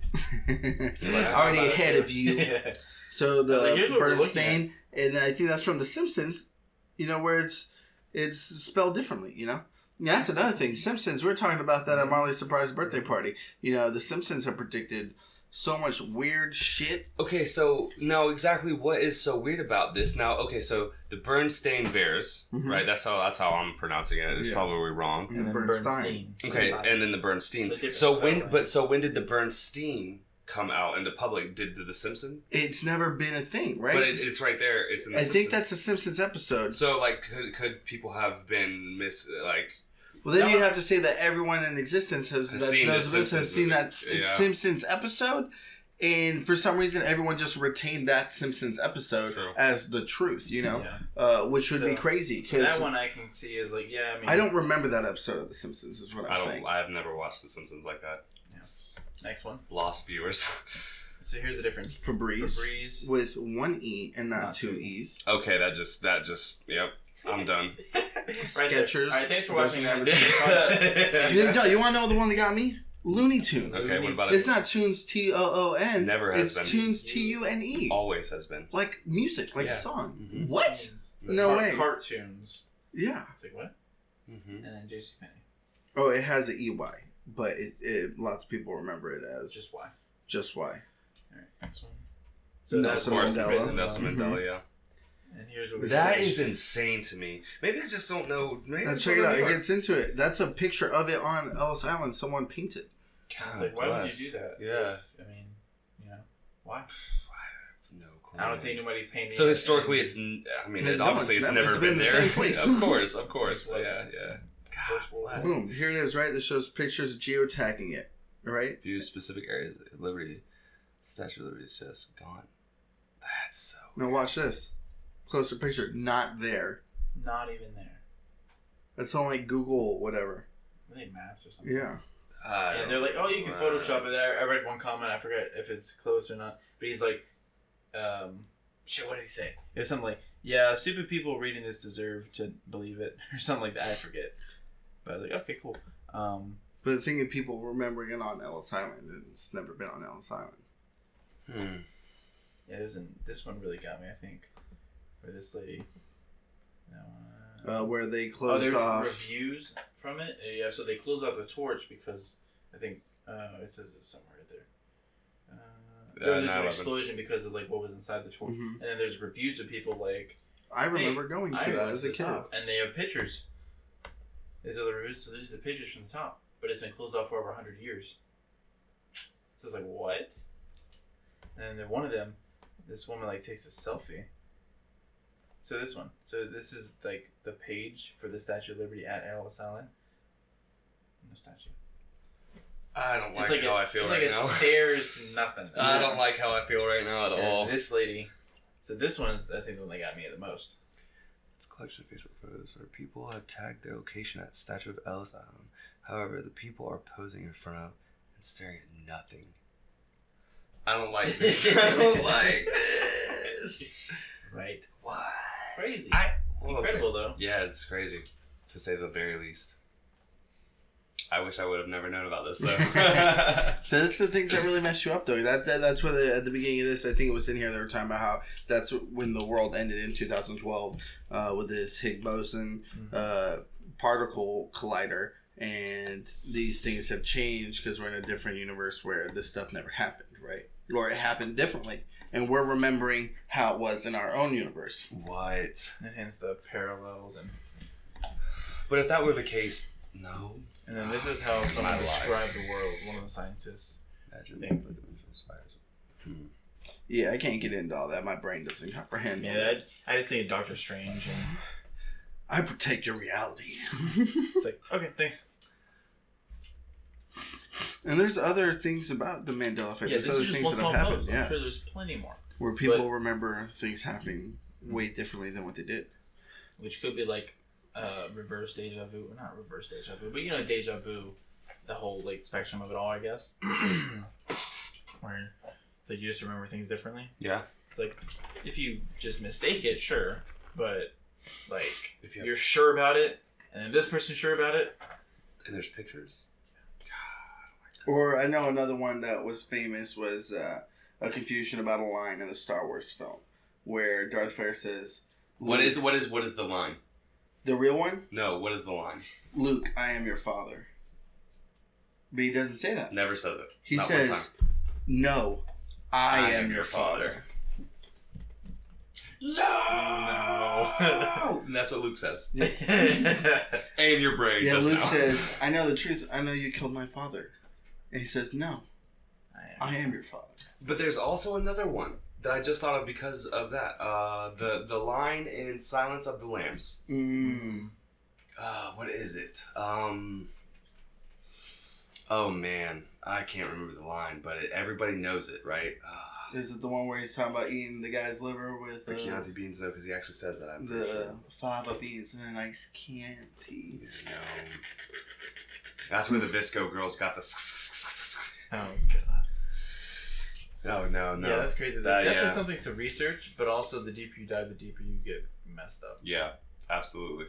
Already ahead of you. Yeah. So the Bernstein, and I think that's from The Simpsons. Where it's spelled differently. Yeah, that's another thing. Simpsons, we were talking about that at Marley's surprise birthday party. The Simpsons have predicted so much weird shit. Okay, so now exactly what is so weird about this? Now, okay, so the Bernstein Bears, right? That's how I'm pronouncing it. It's probably wrong. And the Bernstein. Okay, and then the Bernstein. So when did the Bernstein come out into public? Did The Simpsons? It's never been a thing, right? But it's right there. It's in the Simpsons. I think that's a Simpsons episode. So could people have been Well, then you'd have to say that everyone in existence has seen that Simpsons episode, and for some reason, everyone just retained that Simpsons episode as the truth, which would be crazy. Cause that one I can see is I don't remember that episode of The Simpsons. Is what I'm saying. I've never watched The Simpsons like that. Yeah. Next one. Lost viewers. So here's the difference. Febreze with one E and not two E's. Okay, that just yep. I'm done. Skechers. All right, thanks for watching. No, you want to know the one that got me? Looney Tunes. Okay, what about it? It's not Tunes Toon. Never has been. It's Tunes Tune. Always has been. Like music, like a song. Mm-hmm. What? No way. Cartoons. Yeah. It's like what? Mm-hmm. And then JCPenney. Oh, it has an EY, but it lots of people remember it as just Y. Just Y. All right, next one. So Nelson Mandela, yeah. And here's what that is insane to me. Maybe I just don't know. Now check it out. It gets into it. That's a picture of it on Ellis Island. Someone painted. God, why would you do that? Yeah. Why? I have no clue. I don't see anybody painting. So historically, it's never been there. The same place. Of course. Yeah. God, boom. Here it is. Right, that shows pictures of geotagging it. Right. View specific areas of Liberty. Statue of Liberty is just gone. That's so Now watch this. Closer picture. Not there. Not even there. It's on like Google whatever. Are they maps or something? Yeah. Yeah, they're like, oh, you can Photoshop it there. I read one comment, I forget if it's close or not, but he's like, shit, what did he say? It was something like, yeah, stupid people reading this deserve to believe it, or something like that. I forget. But I was like, okay, cool. But the thing is, people remembering it on Ellis Island, and it's never been on Ellis Island. Yeah, this one really got me, I think. Where this lady... where they closed off... reviews from it. Yeah, so they closed off the torch because I think it says it somewhere right there. There's an explosion because of like what was inside the torch, and then there's reviews of people like. I remember going to that as a kid, and they have pictures. These are the reviews. So these are the pictures from the top, but it's been closed off for over 100 years. So it's like what? And then one of them, this woman like takes a selfie. So this one. So this is like the page for the Statue of Liberty at Ellis Island. No statue. I don't like how I feel right now. It stares to nothing. I don't like how I feel right now at all. This lady. So this one is, I think, the one that got me the most. It's a collection of Facebook photos where people have tagged their location at Statue of Ellis Island. However, the people are posing in front of and staring at nothing. I don't like this. I don't like this. Right. What? Crazy. Incredible, though. Yeah, it's crazy, to say the very least. I wish I would have never known about this, though. That's the things that really mess you up, though. That's where at the beginning of this, I think it was in here, they were talking about how that's when the world ended in 2012 with this Higgs boson particle collider. And these things have changed because we're in a different universe where this stuff never happened, right? Or it happened differently. And we're remembering how it was in our own universe. What? And hence the parallels. But if that were the case, no. And then this is how someone described the world. One of the scientists. Imagine Yeah, I can't get into all that. My brain doesn't comprehend. Yeah, I just think of Doctor Strange. And I protect your reality. It's like, okay, thanks. And there's other things about the Mandela effect. Yeah, there's this other is just things one that small have happened. pose. Yeah. I'm sure there's plenty more. Where people remember things happening way differently than what they did. Which could be like reverse deja vu. Not reverse deja vu, but you know, deja vu. The whole like spectrum of it all, I guess. Where so you just remember things differently. Yeah. It's like if you just mistake it, sure. But like if you're sure about it, and then this person's sure about it. And there's pictures. Or I know another one that was famous was a confusion about a line in the Star Wars film where Darth Vader says, What is the line? The real one? No, what is the line? Luke, I am your father. But he doesn't say that. Never says it. He says, no, I am your father. No! And that's what Luke says. And your brain. Yeah, Luke says, I know the truth. I know you killed my father. And he says, no, I am your father. But there's also another one that I just thought of because of that. The line in Silence of the Lambs. What is it? Oh man, I can't remember the line, but everybody knows it, right? Is it the one where he's talking about eating the guy's liver with the Chianti beans? No, because he actually says that. I'm the fava beans and a nice Chianti. No. That's where the Visco girls got the. Oh god. Oh no. Yeah, that's crazy. That's definitely something to research, but also the deeper you dive, the deeper you get messed up. Yeah, absolutely.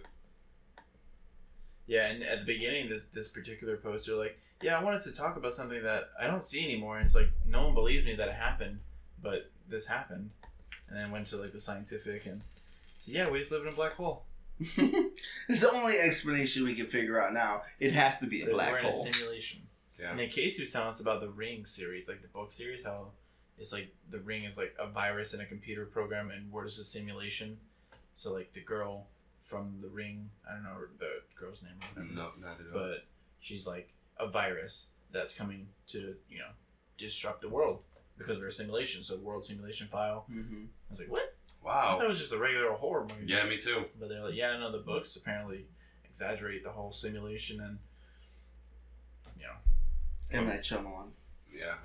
Yeah, and at the beginning, this particular post, you're like, yeah, I wanted to talk about something that I don't see anymore. And it's like, no one believes me that it happened, but this happened. And then went to like the scientific and so yeah, we just live in a black hole. It's the only explanation we can figure out now. It has to be a black hole. We're in a simulation. Yeah. And then Casey was telling us about the Ring series, like the book series, how it's like the Ring is like a virus in a computer program and we're just a simulation. So like the girl from the Ring, I don't know the girl's name or whatever. No, neither do I. But she's like a virus that's coming to, disrupt the world because we're a simulation. So the world simulation file. Mm-hmm. I was like, what? Wow. That was just a regular horror movie. Yeah, me too. But they're like, yeah, no, the books apparently exaggerate the whole simulation and, M. Night Shyamalan. Yeah.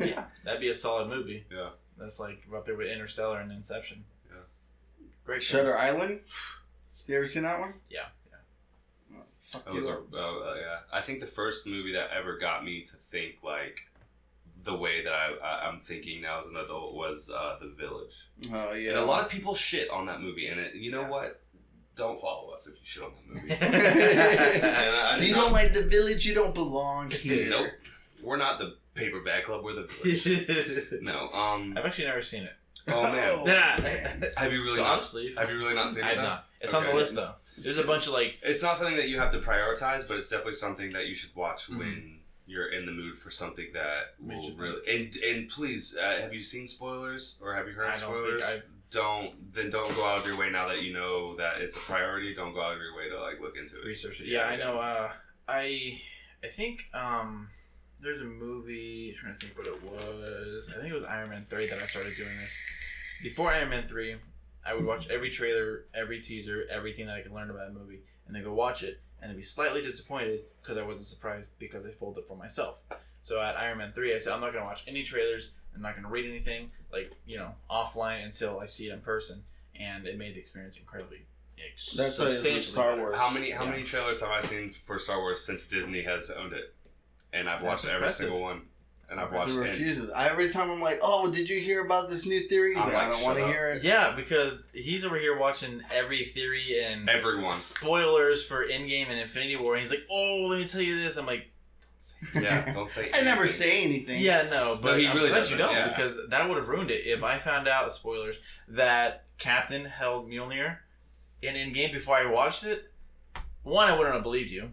yeah, that'd be a solid movie. Yeah. That's like up there with Interstellar and Inception. Yeah. Great. Shutter films. Island. You ever seen that one? Yeah. Oh, fuck That you was up. yeah. I think the first movie that ever got me to think like the way that I'm thinking now as an adult was The Village. Oh yeah. And a lot of people shit on that movie, and you know what? Don't follow us if you shit on that movie. If you don't like The Village, you don't belong here. Nope. We're not the Paper Bag Club. We're The Village. No. I've actually never seen it. Oh man. Oh, man. Have you really So not? obviously, Have you really not seen it? I've then? not. It's on the Okay. list though. There's a bunch of like. It's not something that you have to prioritize, but it's definitely something that you should watch Mhm. when you're in the mood for something that Makes will you really. And please, have you seen spoilers or have you heard I don't spoilers? think Don't go out of your way now that you know that it's a priority. Don't go out of your way to like look into it. Research it. Yeah, I know. I think there's a movie. I'm trying to think what it was. I think it was Iron Man 3 that I started doing this. Before Iron Man 3, I would watch every trailer, every teaser, everything that I could learn about a movie, and then go watch it, and then be slightly disappointed because I wasn't surprised because I pulled it for myself. So at Iron Man 3, I said I'm not gonna watch any trailers. I'm not gonna read anything offline until I see it in person, and it made the experience incredibly. That's how it is with Star better. Wars. How many trailers have I seen for Star Wars since Disney has owned it? And I've watched every impressive. single one. And I've He watched it. refuses. Every time I'm like, "Oh, did you hear about this new theory?" He's I'm like, "I like, don't want to shut hear it." Yeah, because he's over here watching every theory and Everyone. spoilers for Endgame and Infinity War, and he's like, "Oh, let me tell you this." I'm like, Yeah, don't say I never anything. say anything. "Yeah, no," but he I'm really glad you doesn't, don't yeah. because that would have ruined it if I found out spoilers that Captain held Mjolnir in Endgame before I watched it. One, I wouldn't have believed you.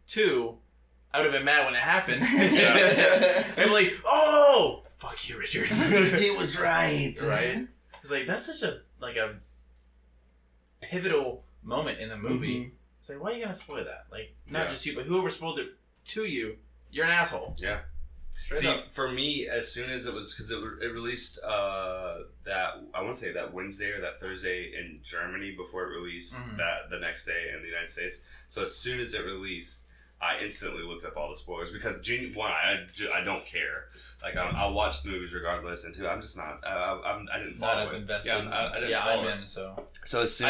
Two, I would have been mad when it happened. I'm like, "Oh, fuck you, Richard." He was right. Right? It's like that's such a pivotal moment in the movie. Mhm. It's like, why are you gonna spoil that? Like, not Yeah. just you, but whoever spoiled it to you, you're an asshole. Yeah. Straight See, up. for me, as soon as it was, because it released that, I want to say that Wednesday or that Thursday in Germany before it released Mhm. that the next day in the United States. So as soon as it released, I instantly looked up all the spoilers because one, I don't care. Like I'll watch the movies regardless, and two, I'm just not. I didn't follow Not as it. invested. Yeah, I didn't yeah, follow I'm it. in. So So as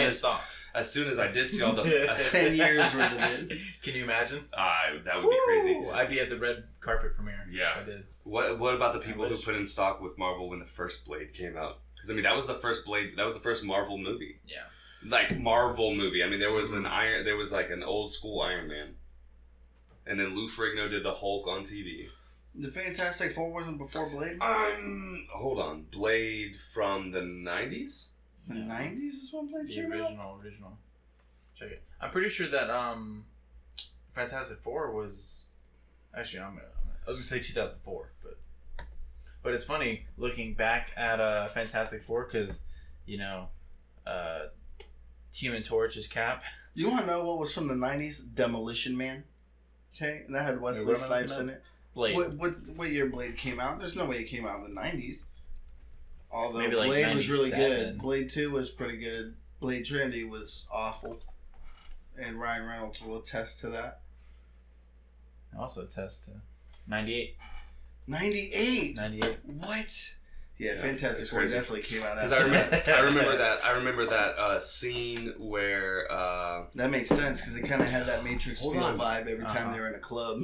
I soon as I did see all the 10 years worth of it. Can you imagine? that would be crazy. Woo! I'd be at the red carpet premiere. Yeah. if I did. What about the people who wish. put in stock with Marvel when the first Blade came out? Because I mean, that was the first Blade. That was the first Marvel movie. Yeah. Like Marvel movie. I mean, there was there was like an old school Iron Man, and then Lou Ferrigno did the Hulk on TV. The Fantastic Four wasn't before Blade? Hold on, Blade from the 90s. The 90s is when Blade The came out? original. Check it. I'm pretty sure that Fantastic Four was actually I was gonna say 2004, but it's funny looking back at Fantastic Four because Human Torch is Cap. You want to know what was from the 90s? Demolition Man. Okay? And that had Wesley what am I Snipes looking in it. Blade. What year Blade came out? There's no way it came out in the 90s. Although Maybe like Blade was really 97. good. Blade 2 was pretty good. Blade Trinity was awful. And Ryan Reynolds will attest to that. Also attest to 98. 98? 98. What? Yeah, Yeah, Fantastic it's Four crazy. definitely came out Because after I remember that scene where That makes sense because it kind of had that Matrix Hold feel on. vibe every time Uh-huh. they were in a club.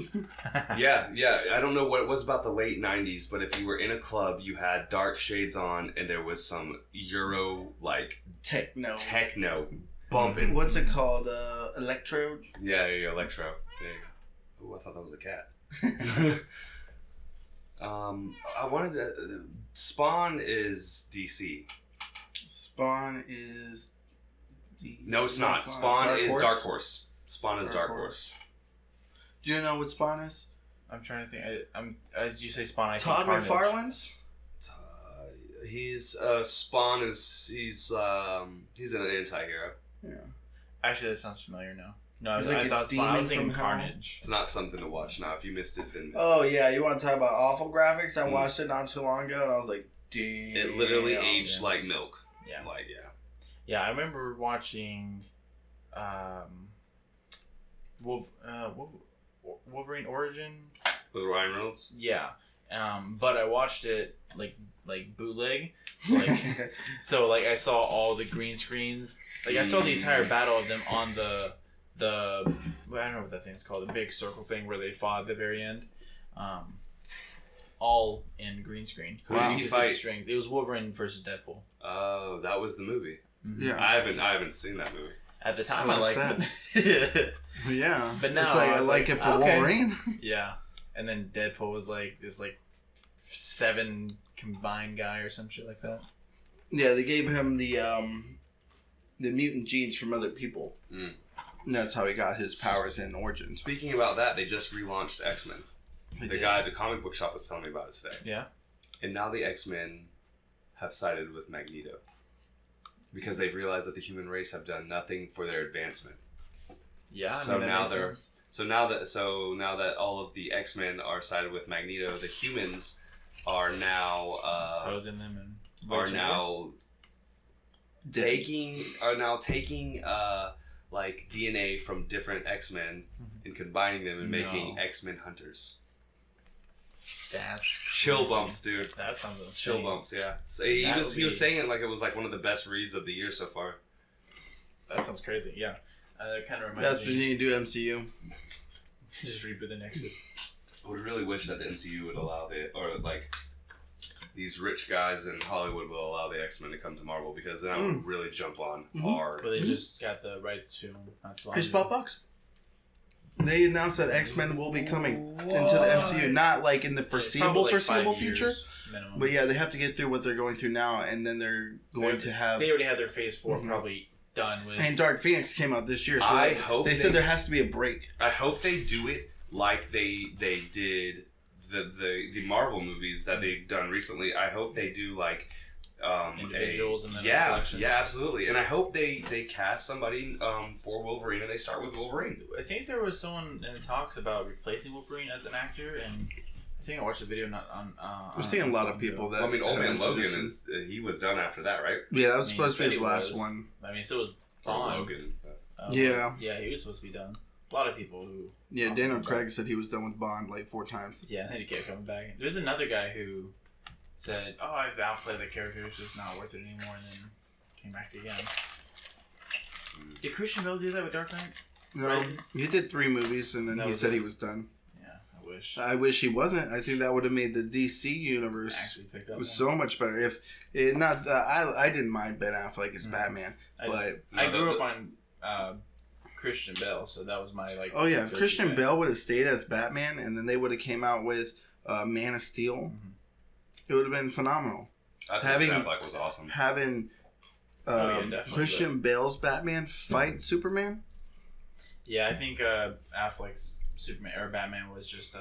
yeah, I don't know what it was about the late 90s, but if you were in a club, you had dark shades on, and there was some Euro like Techno. techno bumping. What's it called? Electrode? Yeah, electro. There you go. Ooh, I thought that was a cat. I wanted to. Spawn is DC. Spawn is... No, it's not. Spawn is Dark Horse. Spawn is Dark Horse. Do you know what Spawn is? I'm trying to think. I'm as you say, Spawn. I Todd think Carnage. McFarlane's? He's Spawn is he's an anti-hero. Yeah. Actually, that sounds familiar now. No, He's I like a thought Spawn. I was demon thinking from hell. Carnage. It's not something to watch now. If you missed it, then missed Oh, yeah. You want to talk about awful graphics? I Mm. watched it not too long ago, and I was like, damn. it literally aged yeah. like milk. Yeah. Like yeah. Yeah, I remember watching Wolverine Origin. With Ryan Reynolds. Yeah. But I watched it like like bootleg. Like, so like I saw all the green screens. Like I saw the entire battle of them on the well, I don't know what that thing's called, the big circle thing where they fought at the very end. All in green screen. Who did he fight? Strings. It was Wolverine versus Deadpool. Oh, that was the movie. Mm-hmm. Yeah. I haven't seen that movie. At the time, I liked it. Yeah. But now it's like, I like it for Wolverine. Yeah. And then Deadpool was like this like 7 combined guy or some shit like that. Yeah, they gave him the mutant genes from other people. Mm. And that's how he got his powers in Origins. Speaking about that, they just relaunched X-Men. The guy at the comic book shop was telling me about it today. Yeah. And now the X-Men have sided with Magneto. Because they've realized that the human race have done nothing for their advancement. Yeah, So now now that all of the X-Men are sided with Magneto, the humans are now opposing them and taking like DNA from different X-Men and combining them and making X-Men hunters. That's chill bumps, dude. That sounds insane. Chill bumps, yeah. So he was saying it like it was like one of the best reads of the year so far. That sounds crazy. Yeah, that kind of reminds That's me. when you do MCU. Just reboot the next shit. I would really wish that the MCU would allow these rich guys in Hollywood will allow the X-Men to come to Marvel, because then I would really jump on hard. But they just got the rights to not too long Hey, ago. Spot Box. They announced that X-Men will be coming into the MCU, not like in the foreseeable 5 future, years minimum. but yeah, they have to get through what they're going through now, and then they're going to have. They already had their Phase 4 probably done with. And Dark Phoenix came out this year, so I hope they said there has to be a break. I hope they do it like they did the Marvel movies that they've done recently. I hope they do like individuals and then yeah, absolutely. And I hope they cast somebody for Wolverine, and they start with Wolverine. I think there was someone in talks about replacing Wolverine as an actor, and I think I watched a video not on. We're seeing a lot of people that. Well, I mean, Old Man Logan solutions. he was done after that, right? Yeah, that was supposed to be his last one. I mean, so was Bond. Logan. Yeah. Yeah, he was supposed to be done. A lot of people who. Yeah, Daniel Craig said he was done with Bond like 4 times. Yeah, and then he kept coming back. There's another guy who said, "Oh, I've outplayed the character; it's just not worth it anymore," and then came back again. Did Christian Bale do that with Dark Knight? No, Rises? he did 3 movies, and then he said he was done. Yeah, I wish. I wish he wasn't. I think that would have made the DC universe Actually picked up so much better. If it not, I didn't mind Ben Affleck as Batman, I grew up on Christian Bale, so that was my like. Oh yeah, if Christian Bale would have stayed as Batman, and then they would have came out with Man of Steel, it would have been phenomenal. I think Ben Affleck was awesome. Having Christian Bale's Batman fight Superman. Yeah, I think Affleck's Superman or Batman was just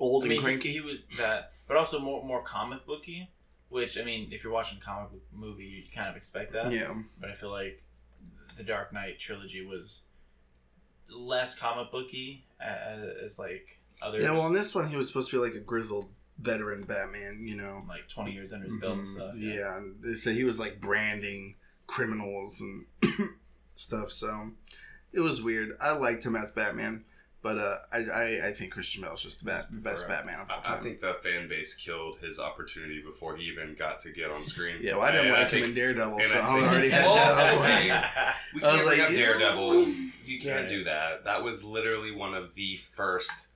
old and cranky. He was that, but also more comic booky. Which I mean, if you're watching a comic book movie, you kind of expect that. Yeah. But I feel like the Dark Knight trilogy was less comic booky as like others. Yeah, well, in this one, he was supposed to be like a grizzled veteran Batman, like 20 years under his belt and stuff. Yeah, and they said he was like branding criminals and stuff. So it was weird. I liked him as Batman, but I think Christian Bale's just the best Batman of all time. I think the fan base killed his opportunity before he even got to get on screen. Yeah, well, I didn't like him in Daredevil, so I think, already had that. We can't bring up Daredevil. You can't do that. That was literally one of the first,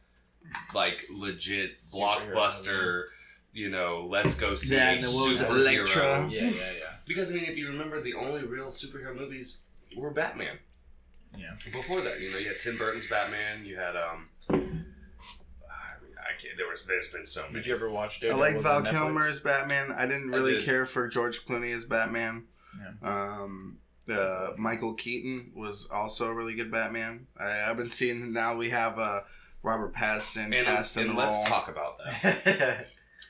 like, legit blockbuster, let's go see a superhero. Elektra. Yeah. Because, I mean, if you remember, the only real superhero movies were Batman. Yeah. Before that, you had Tim Burton's Batman. You had there's been so many. Did you ever watch I Daredevil? liked Val Kilmer as Batman. I didn't really care for George Clooney as Batman. Yeah. Michael Keaton was also a really good Batman. I've been seeing now we have Robert Pattinson cast in the role. Let's talk about that.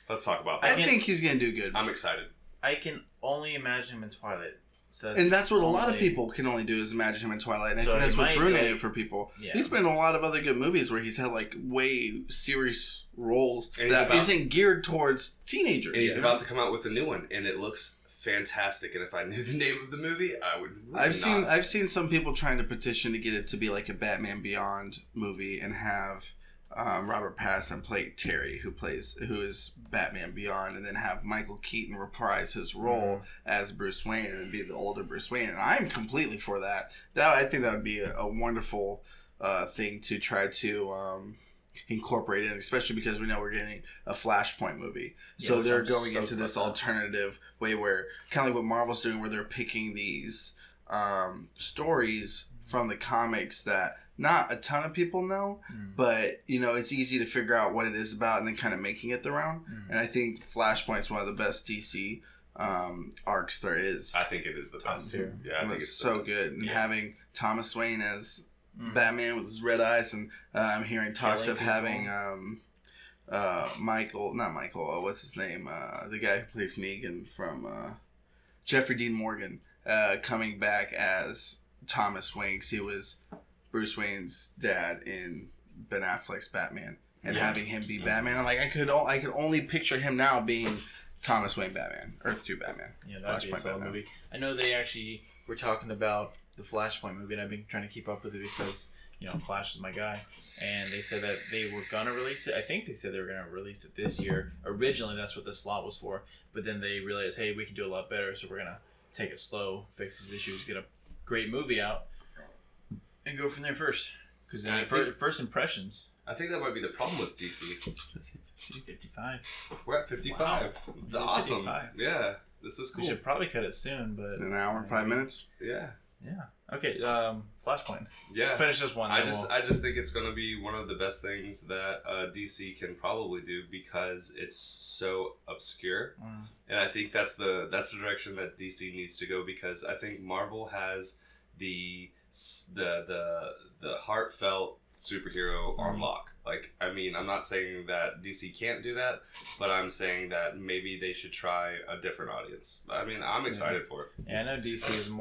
Let's talk about that. I think he's gonna do good. I'm excited. I can only imagine him in Twilight. So that's what a lot of people can only do is imagine him in Twilight. And I think that's what's ruining it for people. Yeah. He's been in a lot of other good movies where he's had like way serious roles that isn't geared towards teenagers. And he's about to come out with a new one, and it looks fantastic. And if I knew the name of the movie, I would. Really I've seen some people trying to petition to get it to be like a Batman Beyond movie and have Robert Pattinson play Terry, who is Batman Beyond, and then have Michael Keaton reprise his role as Bruce Wayne and be the older Bruce Wayne. And I'm completely for that. I think that would be a wonderful thing to try to incorporate in, especially because we know we're getting a Flashpoint movie. So they're going into this alternative way where, kind of like what Marvel's doing, where they're picking these stories from the comics that not a ton of people know, but it's easy to figure out what it is about and then kind of making it their own. And I think Flashpoint's one of the best DC arcs there is. I think it is the best too. Yeah, I think it's so good. And having Thomas Wayne as Batman with his red eyes, and I'm hearing talks of having what's his name? The guy who plays Negan from Jeffrey Dean Morgan coming back as Thomas Wayne, 'cause he was Bruce Wayne's dad in Ben Affleck's Batman, and having him be Batman. I'm like, I could only picture him now being Thomas Wayne Batman, Earth 2 Batman. Yeah, that'd be a solid movie. I know they actually were talking about the Flashpoint movie, and I've been trying to keep up with it because Flash is my guy, and they said that they were gonna release it. I think they said they were gonna release it this year. Originally, that's what the slot was for, but then they realized, hey, we can do a lot better, so we're gonna take it slow, fix these issues, get a great movie out, and go from there first. Because first impressions. I think that might be the problem with DC. 55. We're at 55. Wow. Awesome. 55. Yeah, this is cool. We should probably cut it soon, but an hour and 5 minutes. Yeah. Yeah. Okay. Flashpoint. Yeah. Finish this one. I just think it's going to be one of the best things that DC can probably do because it's so obscure, and I think that's the direction that DC needs to go, because I think Marvel has the heartfelt superhero on lock. Like, I mean, I'm not saying that DC can't do that, but I'm saying that maybe they should try a different audience. I mean, I'm excited for it. Yeah, I know DC is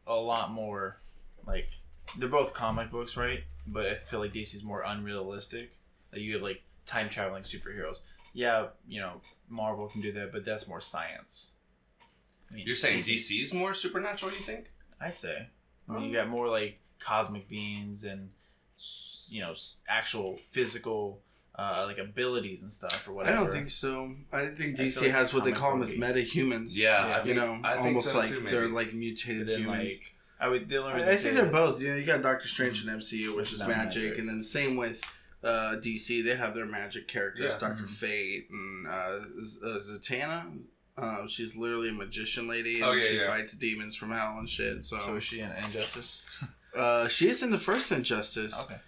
a lot more, like, they're both comic books, right? But I feel like DC is more unrealistic. Like, you have, like, time-traveling superheroes. Yeah, Marvel can do that, but that's more science. I mean, you're saying DC's more supernatural, you think? I'd say. I mean, you got more, like, cosmic beings and, actual physical, like, abilities and stuff or whatever. I don't think so. I think DC has what they call them as meta-humans. Yeah, I think almost so like too, they're, like, mutated humans. Like, I think they're both. You got Doctor Strange in MCU, which is magic, and then same with DC. They have their magic characters, Dr. Fate and Zatanna. She's literally a magician lady, and she fights demons from hell and shit. So is she in Injustice? She is in the first Injustice. Okay.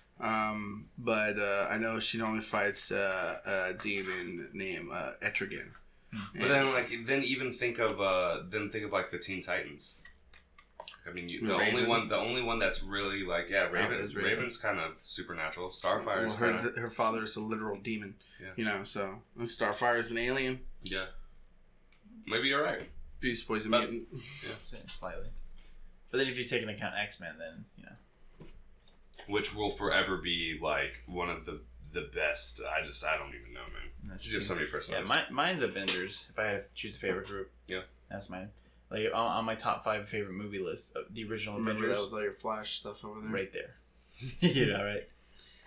But I know she normally fights a demon named Etrigan. But then even think of like the Teen Titans. I mean, the only one that's really like Raven's kind of supernatural. Starfire's her father is a literal demon. Yeah. So Starfire's an alien. Yeah. Maybe you're right. Beast Boy's a mutant. Yeah, slightly. But then if you take into account X-Men, then which will forever be like one of the best. I don't even know, man. That's just so many personalities. Yeah, mine's Avengers. If I had to choose a favorite group, that's mine. Like on my top 5 favorite movie list, the original Avengers. That was all your Flash stuff over there. Right there. Right.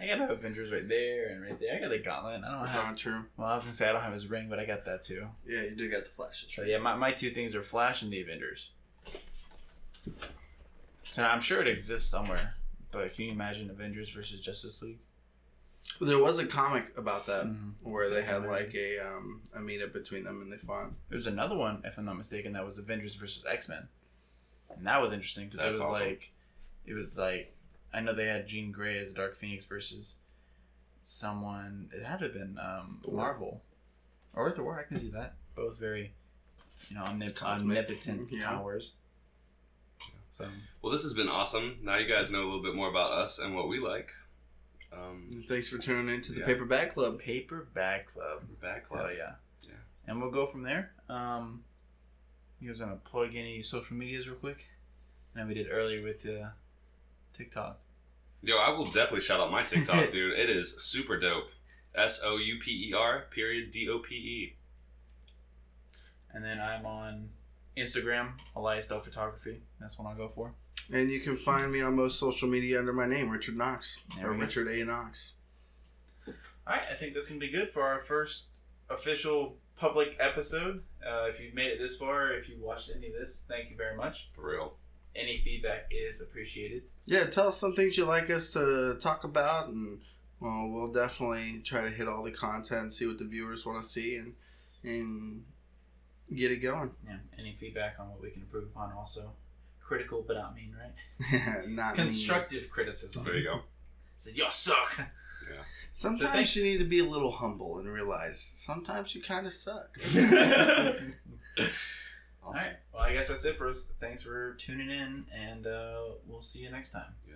I got Avengers right there and right there. I got the Gauntlet. I don't have. True. Well, I was gonna say I don't have his ring, but I got that too. Yeah, you do got the Flash. So yeah, my 2 things are Flash and the Avengers. So I'm sure it exists somewhere, but can you imagine Avengers versus Justice League? Well, there was a comic about that where they had like a meetup between them and they fought. There was another one, if I'm not mistaken, that was Avengers versus X-Men, and that was interesting because it was like I know they had Jean Grey as Dark Phoenix versus someone. It had to have been Marvel or Thor. I can see that. Both very, omnipotent powers. So. Well, this has been awesome. Now you guys know a little bit more about us and what we like. Thanks for tuning in to the Paperback Club. Paperback Club. Oh yeah. And we'll go from there. You guys want to plug any social medias real quick? And we did earlier with TikTok. Yo, I will definitely shout out my TikTok, dude. It is super dope. SOUPER.DOPE. And then I'm on Instagram, Aliyes Photography. That's what I'll go for. And you can find me on most social media under my name, Richard Knox. Or Richard A. Knox. All right, I think that's gonna be good for our first official public episode. If you've made it this far, if you watched any of this, thank you very much. For real. Any feedback is appreciated. Yeah, tell us some things you'd like us to talk about, and we'll definitely try to hit all the content, see what the viewers want to see, and get it going. Yeah, any feedback on what we can improve upon also. Critical but not mean, right? Not constructive criticism. There you go. Said, y'all suck. Yeah. Sometimes you need to be a little humble and realize sometimes you kind of suck. All right. Well, I guess that's it for us. Thanks for tuning in, and we'll see you next time. Yeah.